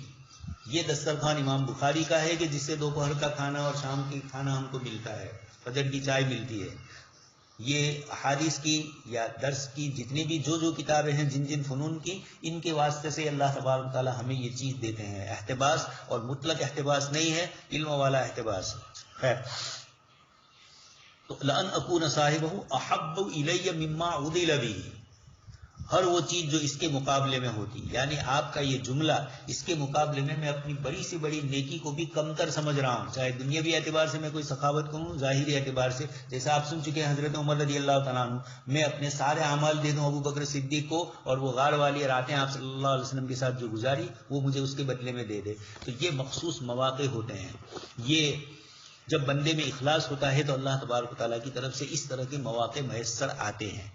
یہ دسترخوان امام بخاری کا ہے کہ جس سے دوپہر کا کھانا اور شام کی کھانا ہم کو ملتا ہے، فجر کی چائے ملتی ہے۔ یہ احادیث کی یا درس کی جتنی بھی جو کتابیں ہیں جن جن فنون کی، ان کے واسطے سے اللہ تبارک و تعالی ہمیں یہ چیز دیتے ہیں، احتباس، اور مطلق احتباس نہیں ہے، علم والا احتباس ہے۔ تو لأن اکون صاحبہ احب الی مما عدل بہ، ہر وہ چیز جو اس کے مقابلے میں ہوتی، یعنی آپ کا یہ جملہ اس کے مقابلے میں اپنی بڑی سے بڑی نیکی کو بھی کم تر سمجھ رہا ہوں، چاہے دنیاوی اعتبار سے میں کوئی سخاوت کروں، ظاہری اعتبار سے جیسا آپ سن چکے ہیں حضرت عمر رضی اللہ تعالیٰ عنہ، میں اپنے سارے اعمال دے دوں ابو بکر صدیق کو، اور وہ غار والی راتیں آپ صلی اللہ علیہ وسلم کے ساتھ جو گزاری وہ مجھے اس کے بدلے میں دے دے۔ تو یہ مخصوص مواقع ہوتے ہیں، یہ جب بندے میں اخلاص ہوتا ہے تو اللہ تبارک و تعالیٰ کی طرف سے اس طرح کے مواقع میسر آتے ہیں۔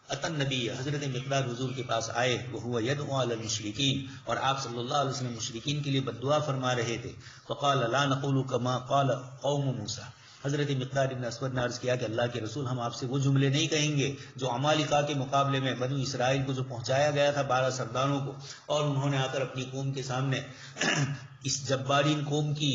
اتن نبی، حضرت مقداد حضور کے پاس آئے، وہ یدعو علی المشرکین، اور آپ صلی اللہ علیہ وسلم مشرکین کے لیے بد دعا فرما رہے تھے۔ فقال لا نقول كما قال قوم موسیٰ، حضرت مقداد ابن اسود نے عرض کیا کہ اللہ کے رسول، ہم آپ سے وہ جملے نہیں کہیں گے جو عمالقہ کے مقابلے میں بنو اسرائیل کو جو پہنچایا گیا تھا 12 سرداروں کو، اور انہوں نے آ کر اپنی قوم کے سامنے اس جبارین قوم کی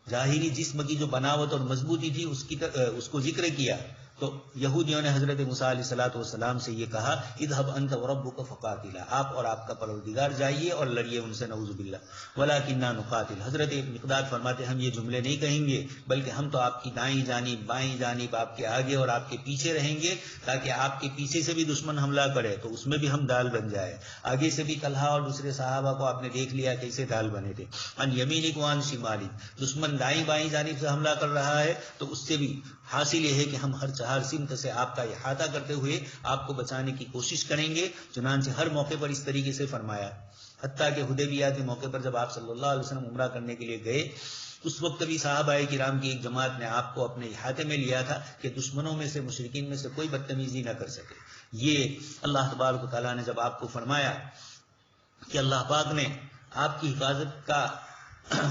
ظاہری جسم کی جو بناوٹ اور مضبوطی تھی اس کو ذکر کیا۔ تو یہودیوں نے حضرت موسیٰ علیہ الصلوۃ والسلام سے یہ کہا، اذهب انت وربك فقاتلا، آپ اور آپ کا پروردگار جائیے اور لڑیے ان سے، نعوذ باللہ، ولکننا نقاتل۔ حضرت مقداد فرماتے ہم یہ جملے نہیں کہیں گے، بلکہ ہم تو آپ کی دائیں جانب بائیں جانب، آپ کے آگے اور آپ کے پیچھے رہیں گے، تاکہ آپ کے پیچھے سے بھی دشمن حملہ کرے تو اس میں بھی ہم ڈال بن جائے، آگے سے بھی طلحہ اور دوسرے صحابہ کو آپ نے دیکھ لیا کیسے ڈال بنے تھے، ان یمینک وان شمالک، دشمن دائیں بائیں جانب سے حملہ کر رہا ہے تو اس سے بھی حاصل یہ ہے کہ ہم ہر چہار سمت سے آپ کا احاطہ کرتے ہوئے آپ کو بچانے کی کوشش کریں گے۔ چنانچہ ہر موقع پر اس طریقے سے فرمایا، حتیٰ کہ حدیبیہ کے موقع پر جب آپ صلی اللہ علیہ وسلم عمرہ کرنے کے لیے گئے، اس وقت بھی صحابہ کرام کی ایک جماعت نے آپ کو اپنے احاطے میں لیا تھا کہ دشمنوں میں سے، مشرکین میں سے کوئی بدتمیزی نہ کر سکے۔ یہ اللہ تبارک و تعالیٰ نے جب آپ کو فرمایا کہ اللہ پاک نے آپ کی حفاظت کا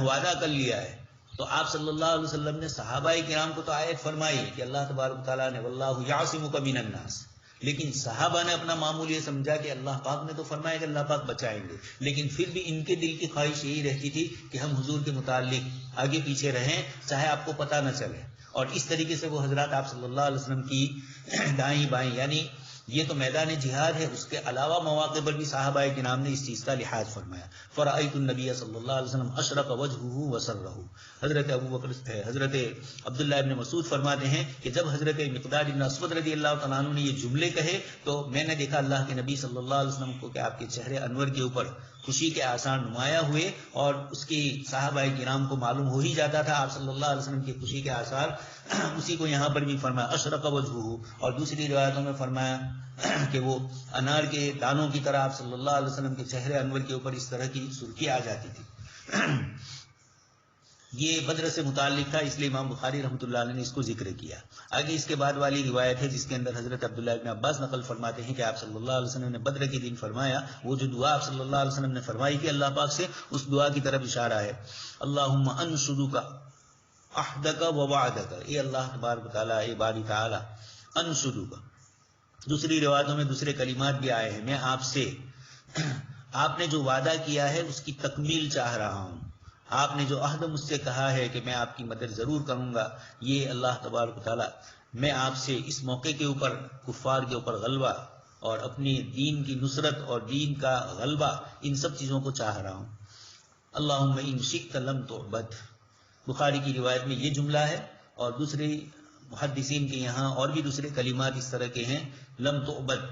وعدہ کر لیا ہے، تو آپ صلی اللہ علیہ وسلم نے صحابہ کرام کو تو آیت فرمائی کہ اللہ تبارک تعالیٰ نے واللہ یعصمک من الناس، لیکن صحابہ نے اپنا معمول یہ سمجھا کہ اللہ پاک نے تو فرمایا کہ اللہ پاک بچائیں گے، لیکن پھر بھی ان کے دل کی خواہش یہی رہتی تھی کہ ہم حضور کے متعلق آگے پیچھے رہیں، چاہے آپ کو پتہ نہ چلے۔ اور اس طریقے سے وہ حضرات آپ صلی اللہ علیہ وسلم کی دائیں بائیں، یعنی یہ تو میدان جہاد ہے، اس کے علاوہ مواقع پر بھی صحابہ کرام نے اس چیز کا لحاظ فرمایا۔ فرأیت النبی صلی اللہ علیہ وسلم اشرق وجهه وسرہ، حضرت ابو بکر حضرت عبداللہ ابن مسعود فرماتے ہیں کہ جب حضرت مقداد ابن اسود رضی اللہ تعالیٰ عنہ نے یہ جملے کہے تو میں نے دیکھا اللہ کے نبی صلی اللہ علیہ وسلم کو کہ آپ کے چہرے انور کے اوپر خوشی کے آثار نمایاں ہوئے، اور اس کی صحابہ کرام کو معلوم ہو ہی جاتا تھا آپ صلی اللہ علیہ وسلم کی خوشی کے آثار، اسی کو یہاں پر بھی فرمایا اشرق وجهه، اور دوسری روایتوں میں فرمایا کہ وہ انار کے دانوں کی طرح آپ صلی اللہ علیہ وسلم کے چہرے انور کے اوپر اس طرح کی سرخی آ جاتی تھی۔ یہ بدر سے متعلق تھا، اس لیے امام بخاری رحمۃ اللہ علیہ نے اس کو ذکر کیا۔ آگے اس کے بعد والی روایت ہے جس کے اندر حضرت عبداللہ ابن عباس نقل فرماتے ہیں کہ آپ صلی اللہ علیہ وسلم نے بدر کے دن فرمایا، وہ جو دعا آپ صلی اللہ علیہ وسلم نے فرمائی تھی اللہ پاک سے، اس دعا کی طرف اشارہ ہے، اللہم انشدک عہدک ووعدک، اے اللہ تبارک و تعالیٰ، اے باری تعالیٰ، انشدک، دوسری روایتوں میں دوسرے کلمات بھی آئے ہیں، میں آپ سے، آپ نے جو وعدہ کیا ہے اس کی تکمیل چاہ رہا ہوں، آپ نے جو عہد مجھ سے کہا ہے کہ میں آپ کی مدد ضرور کروں گا، یہ اللہ تبارک و تعالیٰ میں آپ سے اس موقع کے اوپر کفار کے اوپر غلبہ اور اپنی دین کی نصرت اور دین کا غلبہ، ان سب چیزوں کو چاہ رہا ہوں۔ اللہم ان شئت لم تعبد، بخاری کی روایت میں یہ جملہ ہے، اور دوسرے محدثین کے یہاں اور بھی دوسرے کلمات اس طرح کے ہیں، لم تعبد،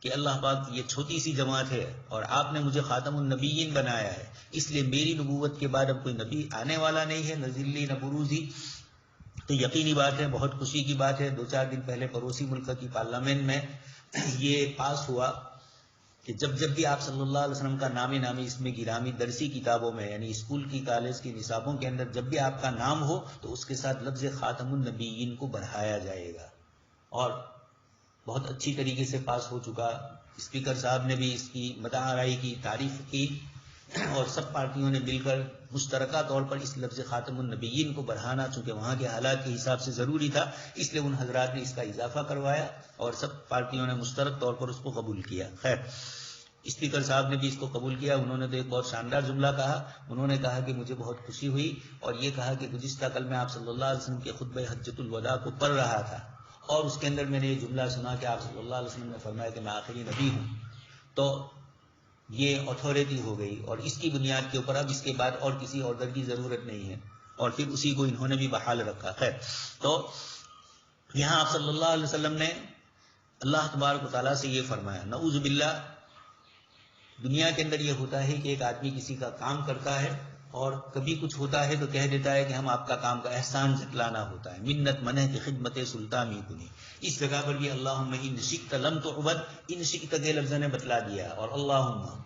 کہ اللہ پاک یہ چھوٹی سی جماعت ہے اور آپ نے مجھے خاتم النبیین بنایا ہے، اس لیے میری نبوت کے بعد اب کوئی نبی آنے والا نہیں ہے، نہ ذلی نہ بروزی۔ تو یقینی بات ہے، بہت خوشی کی بات ہے، 2-4 دن پہلے پڑوسی ملک کی پارلیمنٹ میں یہ پاس ہوا کہ جب بھی آپ صلی اللہ علیہ وسلم کا نامی اس میں گرامی درسی کتابوں میں یعنی اسکول کی کالج کی نصابوں کے اندر جب بھی آپ کا نام ہو تو اس کے ساتھ لفظ خاتم النبیین کو بڑھایا جائے گا. اور بہت اچھی طریقے سے پاس ہو چکا. اسپیکر صاحب نے بھی اس کی مداح آرائی کی، تعریف کی، اور سب پارٹیوں نے مل کر مشترکہ طور پر اس لفظ خاتم النبیین کو بڑھانا چونکہ وہاں کے حالات کے حساب سے ضروری تھا، اس لیے ان حضرات نے اس کا اضافہ کروایا اور سب پارٹیوں نے مشترک طور پر اس کو قبول کیا. خیر، اسپیکر صاحب نے بھی اس کو قبول کیا. انہوں نے تو ایک بہت شاندار جملہ کہا. انہوں نے کہا کہ مجھے بہت خوشی ہوئی اور یہ کہا کہ گزشتہ کل میں آپ صلی اللہ علیہ وسلم کے خطبہ حجۃ الوداع کو پڑھ رہا تھا اور اس کے اندر میں نے یہ جملہ سنا کہ آپ صلی اللہ علیہ وسلم نے فرمایا کہ میں آخری نبی ہوں. تو یہ اتھارٹی ہو گئی اور اس کی بنیاد کے اوپر اب اس کے بعد اور کسی آرڈر کی ضرورت نہیں ہے، اور پھر اسی کو انہوں نے بھی بحال رکھا. خیر، تو یہاں آپ صلی اللہ علیہ وسلم نے اللہ تبارک و تعالیٰ سے یہ فرمایا. نعوذ باللہ، دنیا کے اندر یہ ہوتا ہے کہ ایک آدمی کسی کا کام کرتا ہے اور کبھی کچھ ہوتا ہے تو کہہ دیتا ہے کہ ہم آپ کا کام کا احسان جتلانا ہوتا ہے. منت منہ کی خدمت سلطانی کنی. اس جگہ پر بھی اللہم ان شئت لم تعبد، ان شئت کے لفظ نے بتلا دیا، اور اللہم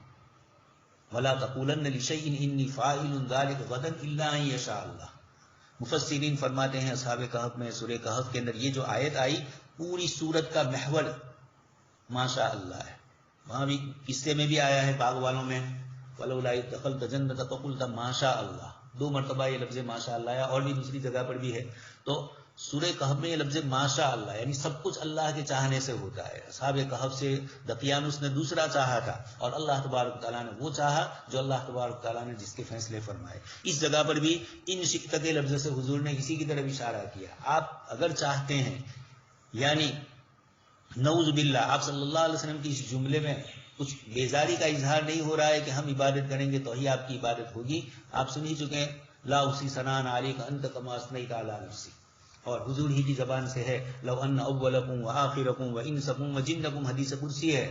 ولا تقولن لشیء انی فاعل ذلک غدا الا ان یشاء اللہ. مفسرین فرماتے ہیں اصحاب کہف میں سورہ کہف کے اندر یہ جو آیت آئی، پوری سورت کا محور ماشاء اللہ ہے. وہاں بھی قصے میں بھی آیا ہے باغ والوں میں، ولولا اذ دخلت جنت فقلت ماشاء اللہ. 2 مرتبہ یہ لفظ ماشاء اللہ آیا، اور بھی دوسری جگہ پر بھی ہے. تو سورہ کہف میں یہ لفظ ماشاء اللہ یعنی سب کچھ اللہ کے چاہنے سے ہوتا ہے. اصحاب کہف سے دقیانوس نے دوسرا چاہا تھا اور اللہ تبارک تعالیٰ نے وہ چاہا جو اللہ تبارک تعالیٰ نے جس کے فیصلے فرمائے. اس جگہ پر بھی ان شئت کے لفظ سے حضور نے اسی کی طرف اشارہ کیا. آپ اگر چاہتے ہیں، یعنی نعوذ باللہ آپ صلی اللہ علیہ وسلم کی اس جملے میں کچھ بیزاری کا اظہار نہیں ہو رہا ہے کہ ہم عبادت کریں گے تو ہی آپ کی عبادت ہوگی. آپ سن ہی چکے ہیں لا احصی ثناء علیک انت کما اثنیت علی نفسی، اور حضور ہی کی زبان سے ہے لو ان اولکم وآخرکم وانسکم وجنکم، حدیث قدسی ہے.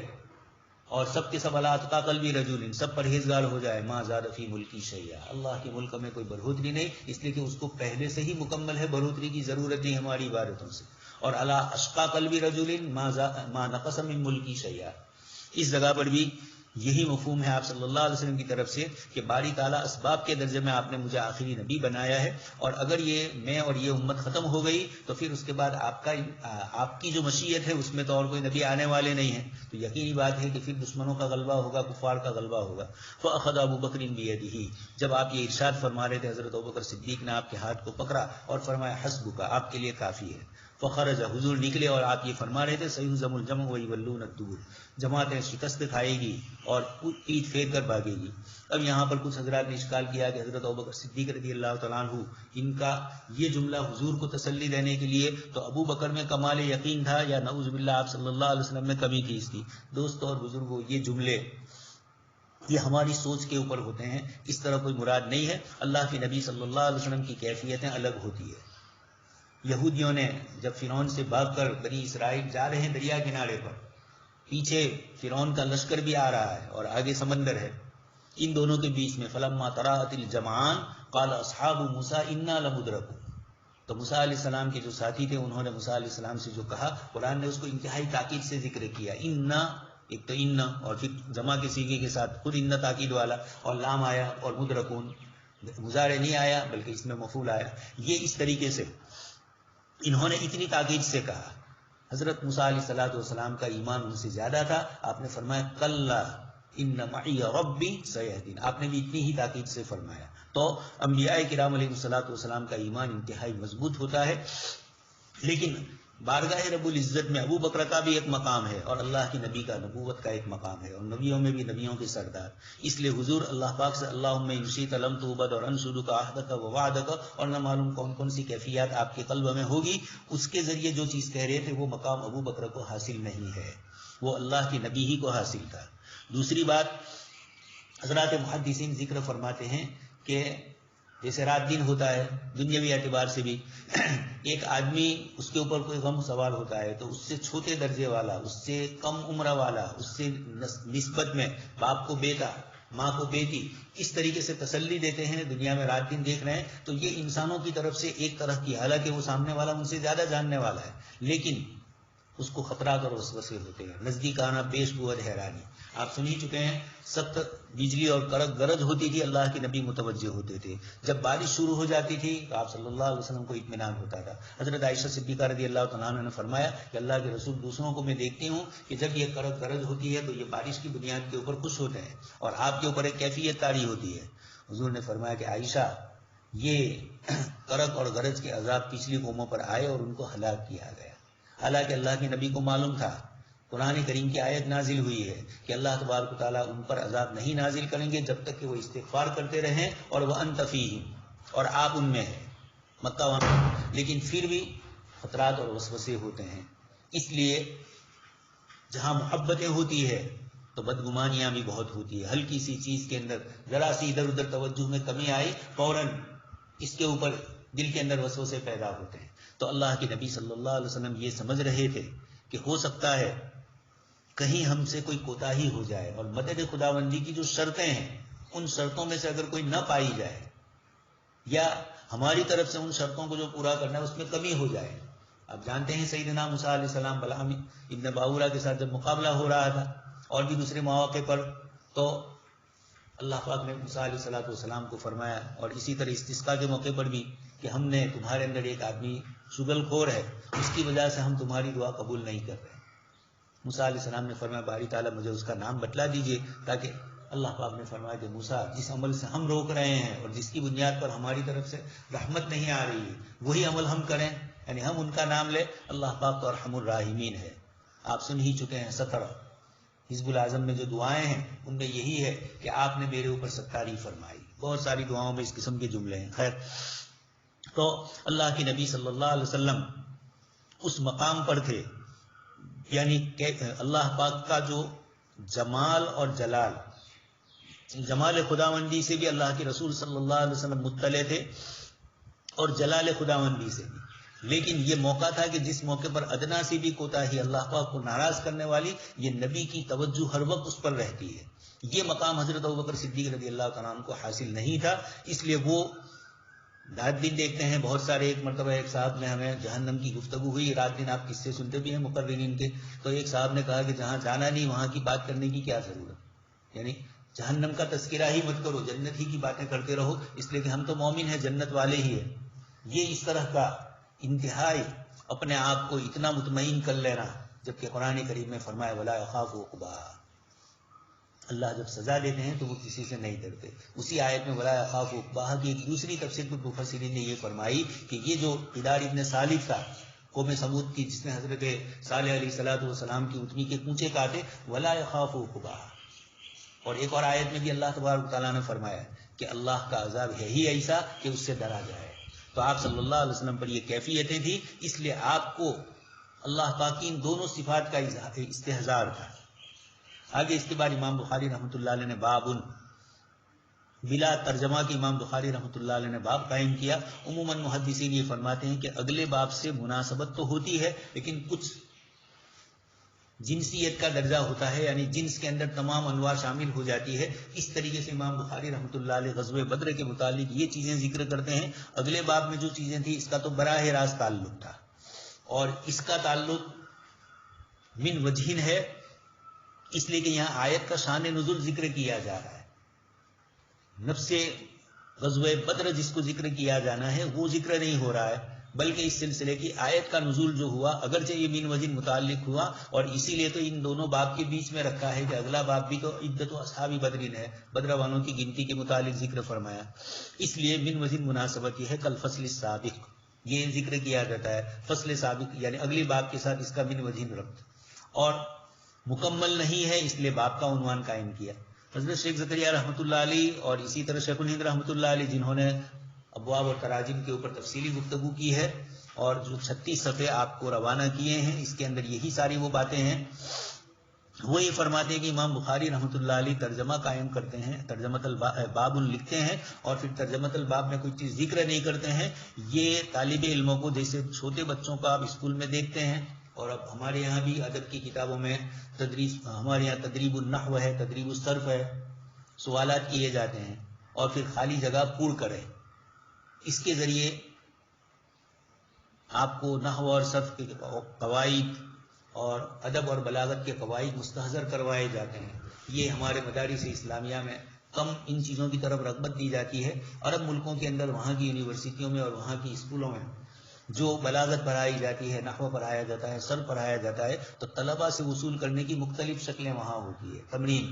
اور سب کے سب علی اتقی قلب رجل، سب پرہیزگار ہو جائے، ما زاد فی ملکی شیئا، اللہ کے ملک میں کوئی بڑھوتری نہیں، اس لیے کہ اس کو پہلے سے ہی مکمل ہے، بڑھوتری کی ضرورت نہیں ہماری عبادتوں سے. اور علی اشقی قلب رجل ما نقص من ملکی شیئا. اس جگہ پر بھی یہی مفہوم ہے آپ صلی اللہ علیہ وسلم کی طرف سے کہ باری تعالیٰ اسباب کے درجے میں آپ نے مجھے آخری نبی بنایا ہے، اور اگر یہ میں اور یہ امت ختم ہو گئی تو پھر اس کے بعد آپ کی جو مشیت ہے اس میں تو اور کوئی نبی آنے والے نہیں ہیں. تو یقینی بات ہے کہ پھر دشمنوں کا غلبہ ہوگا، کفار کا غلبہ ہوگا. فأخذ ابو بکر بیدہ، جب آپ یہ ارشاد فرما رہے تھے حضرت ابوبکر صدیق نے آپ کے ہاتھ کو پکڑا اور فرمایا حسبک، آپ کے لیے کافی ہے. فخرج، حضور نکلے اور آپ یہ فرما رہے تھے سیہزم الجمع ویولون الدبر، جماعتیں شکست کھائے گی اور پیٹ پھیر کر بھاگے گی. اب یہاں پر کچھ حضرات نے اشکال کیا کہ حضرت ابوبکر صدیق رضی اللہ تعالیٰ عنہ ان کا یہ جملہ حضور کو تسلی دینے کے لیے تو ابو بکر میں کمال یقین تھا یا نعوذ باللہ آپ صلی اللہ علیہ وسلم میں کمی چیز تھی. دوستو اور بزرگوں، یہ جملے یہ ہماری سوچ کے اوپر ہوتے ہیں، اس طرح کوئی مراد نہیں ہے. اللہ کے نبی صلی اللہ علیہ وسلم کی کیفیتیں الگ ہوتی ہے. یہودیوں نے جب فرعون سے بھاگ کر بنی اسرائیل جا رہے ہیں دریا کنارے پر، پیچھے فرعون کا لشکر بھی آ رہا ہے اور آگے سمندر ہے، ان دونوں کے بیچ میں فلما تراءت الجمعان قال اصحاب موسیٰ انا لمدرکون. تو موسیٰ علیہ السلام کے جو ساتھی تھے انہوں نے موسیٰ علیہ السلام سے جو کہا، قرآن نے اس کو انتہائی تاکید سے ذکر کیا. انا، ایک تو ان اور پھر جمع کے صیغے کے ساتھ خود ان تاکید والا، اور لام آیا اور مدرکون مضارع نہیں آیا بلکہ اس میں مفعول آیا. یہ اس طریقے سے انہوں نے اتنی تاکید سے کہا. حضرت موسیٰ علیہ السلام کا ایمان ان سے زیادہ تھا. آپ نے فرمایا کلا ان معی ربی سیہدین، آپ نے بھی اتنی ہی تاکید سے فرمایا. تو انبیاء کرام علیہ السلام کا ایمان انتہائی مضبوط ہوتا ہے. لیکن بارگاہ رب العزت میں ابو بکر کا بھی ایک مقام ہے اور اللہ کی نبی کا نبوت کا ایک مقام ہے، اور نبیوں میں بھی نبیوں کے سردار. اس لیے حضور اللہ پاک سے اللہم ان شئت لم تعبد اور انشدک عہدک و وعدک، اور نہ معلوم کون کون سی کیفیات آپ کے قلب میں ہوگی، اس کے ذریعے جو چیز کہہ رہے تھے وہ مقام ابو بکر کو حاصل نہیں ہے، وہ اللہ کی نبی ہی کو حاصل تھا. دوسری بات، حضرات محدثین ذکر فرماتے ہیں کہ جیسے رات دن ہوتا ہے دنیاوی اعتبار سے بھی، ایک آدمی اس کے اوپر کوئی غم سوار ہوتا ہے تو اس سے چھوٹے درجے والا، اس سے کم عمرہ والا، اس سے نسبت میں باپ کو بیٹا، ماں کو بیٹی، اس طریقے سے تسلی دیتے ہیں. دنیا میں رات دن دیکھ رہے ہیں تو یہ انسانوں کی طرف سے ایک طرح کی، حالانکہ وہ سامنے والا ان سے زیادہ جاننے والا ہے، لیکن اس کو خطرات اور وسوسے ہوتے ہیں. نزدیک آنا پیش بود حیرانی. آپ سن ہی چکے ہیں، سخت بجلی اور کڑک گرج ہوتی تھی، اللہ کے نبی متوجہ ہوتے تھے. جب بارش شروع ہو جاتی تھی تو آپ صلی اللہ علیہ وسلم کو اطمینان ہوتا تھا. حضرت عائشہ صدیقہ رضی اللہ تعالیٰ عنہ نے فرمایا کہ اللہ کے رسول دوسروں کو میں دیکھتی ہوں کہ جب یہ کڑک گرج ہوتی ہے تو یہ بارش کی بنیاد کے اوپر خوش ہوتے ہیں، اور آپ کے اوپر ایک کیفیت طاری ہوتی ہے. حضور نے فرمایا کہ عائشہ، یہ کڑک اور گرج کے عذاب پچھلی قوموں پر آئے اور ان کو ہلاک کیا گیا. حالانکہ اللہ کے نبی کو معلوم تھا، قرآن کریم کی آیت نازل ہوئی ہے کہ اللہ تبارک و تعالیٰ ان پر عذاب نہیں نازل کریں گے جب تک کہ وہ استغفار کرتے رہیں اور وَأَنْتَ فِيهِمْ، اور آپ ان میں ہیں، مکہ وہاں. لیکن پھر بھی خطرات اور وسوسے ہوتے ہیں. اس لیے جہاں محبتیں ہوتی ہے تو بدگمانیاں بھی بہت ہوتی ہے. ہلکی سی چیز کے اندر ذرا سی ادھر ادھر توجہ میں کمی آئی، فوراً اس کے اوپر دل کے اندر وسوسے پیدا ہوتے ہیں. تو اللہ کے نبی صلی اللہ علیہ وسلم یہ سمجھ رہے تھے کہ ہو سکتا ہے کہیں ہم سے کوئی کوتاہی ہو جائے، اور مدد خداوندی کی جو شرطیں ہیں ان شرطوں میں سے اگر کوئی نہ پائی جائے، یا ہماری طرف سے ان شرطوں کو جو پورا کرنا ہے اس میں کمی ہو جائے. آپ جانتے ہیں سیدنا موسیٰ علیہ السلام بلعام ابن باورہ کے ساتھ جب مقابلہ ہو رہا تھا اور بھی دوسرے مواقع پر، تو اللہ پاک نے موسیٰ علیہ السلام کو فرمایا، اور اسی طرح استسقاء کے موقع پر بھی، کہ ہم نے تمہارے اندر ایک آدمی شغل خور ہے، اس کی وجہ سے ہم تمہاری دعا قبول نہیں کر رہے. موسیٰ علیہ السلام نے فرمایا باری تعالیٰ مجھے اس کا نام بتلا دیجئے، تاکہ اللہ پاک نے فرمایا کہ موسیٰ جس عمل سے ہم روک رہے ہیں اور جس کی بنیاد پر ہماری طرف سے رحمت نہیں آ رہی ہے وہی عمل ہم کریں، یعنی ہم ان کا نام لیں. اللہ پاک تو ارحم الراحمین ہے. آپ سن ہی چکے ہیں 17 حزب الاعظم میں جو دعائیں ہیں ان میں یہی ہے کہ آپ نے میرے اوپر ستاری فرمائی. بہت ساری دعاؤں میں اس قسم کے جملے ہیں. خیر، تو اللہ کے نبی صلی اللہ علیہ وسلم اس مقام پر تھے، یعنی کہ اللہ پاک کا جو جمال اور جلال، جمال خداوندی سے بھی اللہ کے رسول صلی اللہ علیہ وسلم مطلع تھے اور جلال خداوندی سے بھی. لیکن یہ موقع تھا کہ جس موقع پر ادنا سی بھی کوتاہی اللہ پاک کو ناراض کرنے والی، یہ نبی کی توجہ ہر وقت اس پر رہتی ہے. یہ مقام حضرت ابوبکر صدیق رضی اللہ تعالیٰ عنہ کو حاصل نہیں تھا، اس لیے وہ رات دن دیکھتے ہیں بہت سارے. ایک مرتبہ ایک صاحب نے، ہمیں جہنم کی گفتگو ہوئی، رات دن آپ قصے سنتے بھی ہیں مقررین کے، تو ایک صاحب نے کہا کہ جہاں جانا نہیں وہاں کی بات کرنے کی کیا ضرورت، یعنی جہنم کا تذکرہ ہی مت کرو، جنت ہی کی باتیں کرتے رہو، اس لیے کہ ہم تو مومن ہیں، جنت والے ہی ہیں. یہ اس طرح کا انتہائی اپنے آپ کو اتنا مطمئن کر لینا، جبکہ قرآن کریم میں فرمایا ولا یخاف عقباہا، اللہ جب سزا دیتے ہیں تو وہ کسی سے نہیں ڈرتے. اسی آیت میں ولا یخاف عقباہا کی ایک دوسری تفسیر میں مفسرین نے یہ فرمائی کہ یہ جو قدار ابن صالح تھا قوم سمود کی، جس نے حضرت صالح علیہ السلام کی اونٹنی کے کونچے کاٹے، ولا یخاف عقباہا. اور ایک اور آیت میں بھی اللہ تبارک تعالیٰ نے فرمایا کہ اللہ کا عذاب ہے ہی ایسا کہ اس سے ڈرا جائے. تو آپ صلی اللہ علیہ وسلم پر یہ کیفیتیں تھیں، اس لیے آپ کو اللہ پاک کی ان دونوں صفات کا استحضار تھا. آگے اس کے بعد امام بخاری رحمۃ اللہ علیہ نے بابن بلا ترجمہ کی امام بخاری رحمۃ اللہ علیہ نے باب قائم کیا. عموماً محدثین یہ فرماتے ہیں کہ اگلے باب سے مناسبت تو ہوتی ہے لیکن کچھ جنسیت کا درجہ ہوتا ہے، یعنی جنس کے اندر تمام انواع شامل ہو جاتی ہے. اس طریقے سے امام بخاری رحمۃ اللہ علیہ غزوہ بدر کے متعلق یہ چیزیں ذکر کرتے ہیں. اگلے باب میں جو چیزیں تھیں اس کا تو براہ راست تعلق تھا، اور اس کا تعلق من وجہن ہے، اس لیے کہ یہاں آیت کا شان نزول ذکر کیا جا رہا ہے. نفس غزوہ بدر جس کو ذکر کیا جانا ہے وہ ذکر نہیں ہو رہا ہے، بلکہ اس سلسلے کی آیت کا نزول جو ہوا، اگرچہ یہ من وجہ متعلق ہوا، اور اسی لیے تو ان دونوں باب کے بیچ میں رکھا ہے کہ اگلا باب بھی تو عدت و اصحاب بدرین ہے، بدر والوں کی گنتی کے متعلق ذکر فرمایا. اس لیے من وجہ مناسبت یہ ہے کل فصل السابق، یہ ذکر کیا جاتا ہے فصل سابق، یعنی اگلی باب کے ساتھ اس کا من وجہ ربط، اور مکمل نہیں ہے اس لیے باب کا عنوان قائم کیا. حضرت شیخ زکریا رحمۃ اللہ علیہ اور اسی طرح شیخ الہند رحمۃ اللہ علیہ، جنہوں نے ابواب اور تراجم کے اوپر تفصیلی گفتگو کی ہے اور جو 36 صفحے آپ کو روانہ کیے ہیں، اس کے اندر یہی ساری وہ باتیں ہیں. وہ یہ فرماتے ہیں کہ امام بخاری رحمۃ اللہ علیہ ترجمہ قائم کرتے ہیں، ترجمۃ الباب لکھتے ہیں، اور پھر ترجمۃ الباب میں کوئی چیز ذکر نہیں کرتے ہیں. یہ طالب علموں کو، جیسے چھوٹے بچوں کو آپ اسکول میں دیکھتے ہیں، اور اب ہمارے یہاں بھی ادب کی کتابوں میں تدریس، ہمارے یہاں تدریب النحو ہے، تدریب الصرف ہے، سوالات کیے جاتے ہیں اور پھر خالی جگہ پور کرے، اس کے ذریعے آپ کو نحو اور صرف کے قواعد اور ادب اور بلاغت کے قواعد مستحضر کروائے جاتے ہیں. یہ ہمارے مدارس اسلامیہ میں کم ان چیزوں کی طرف رغبت دی جاتی ہے. عرب ملکوں کے اندر وہاں کی یونیورسٹیوں میں اور وہاں کی اسکولوں میں جو بلاغت پڑھائی جاتی ہے، نحو پڑھایا جاتا ہے، صرف پڑھایا جاتا ہے، تو طلباء سے وصول کرنے کی مختلف شکلیں وہاں ہوتی ہے. تمرین،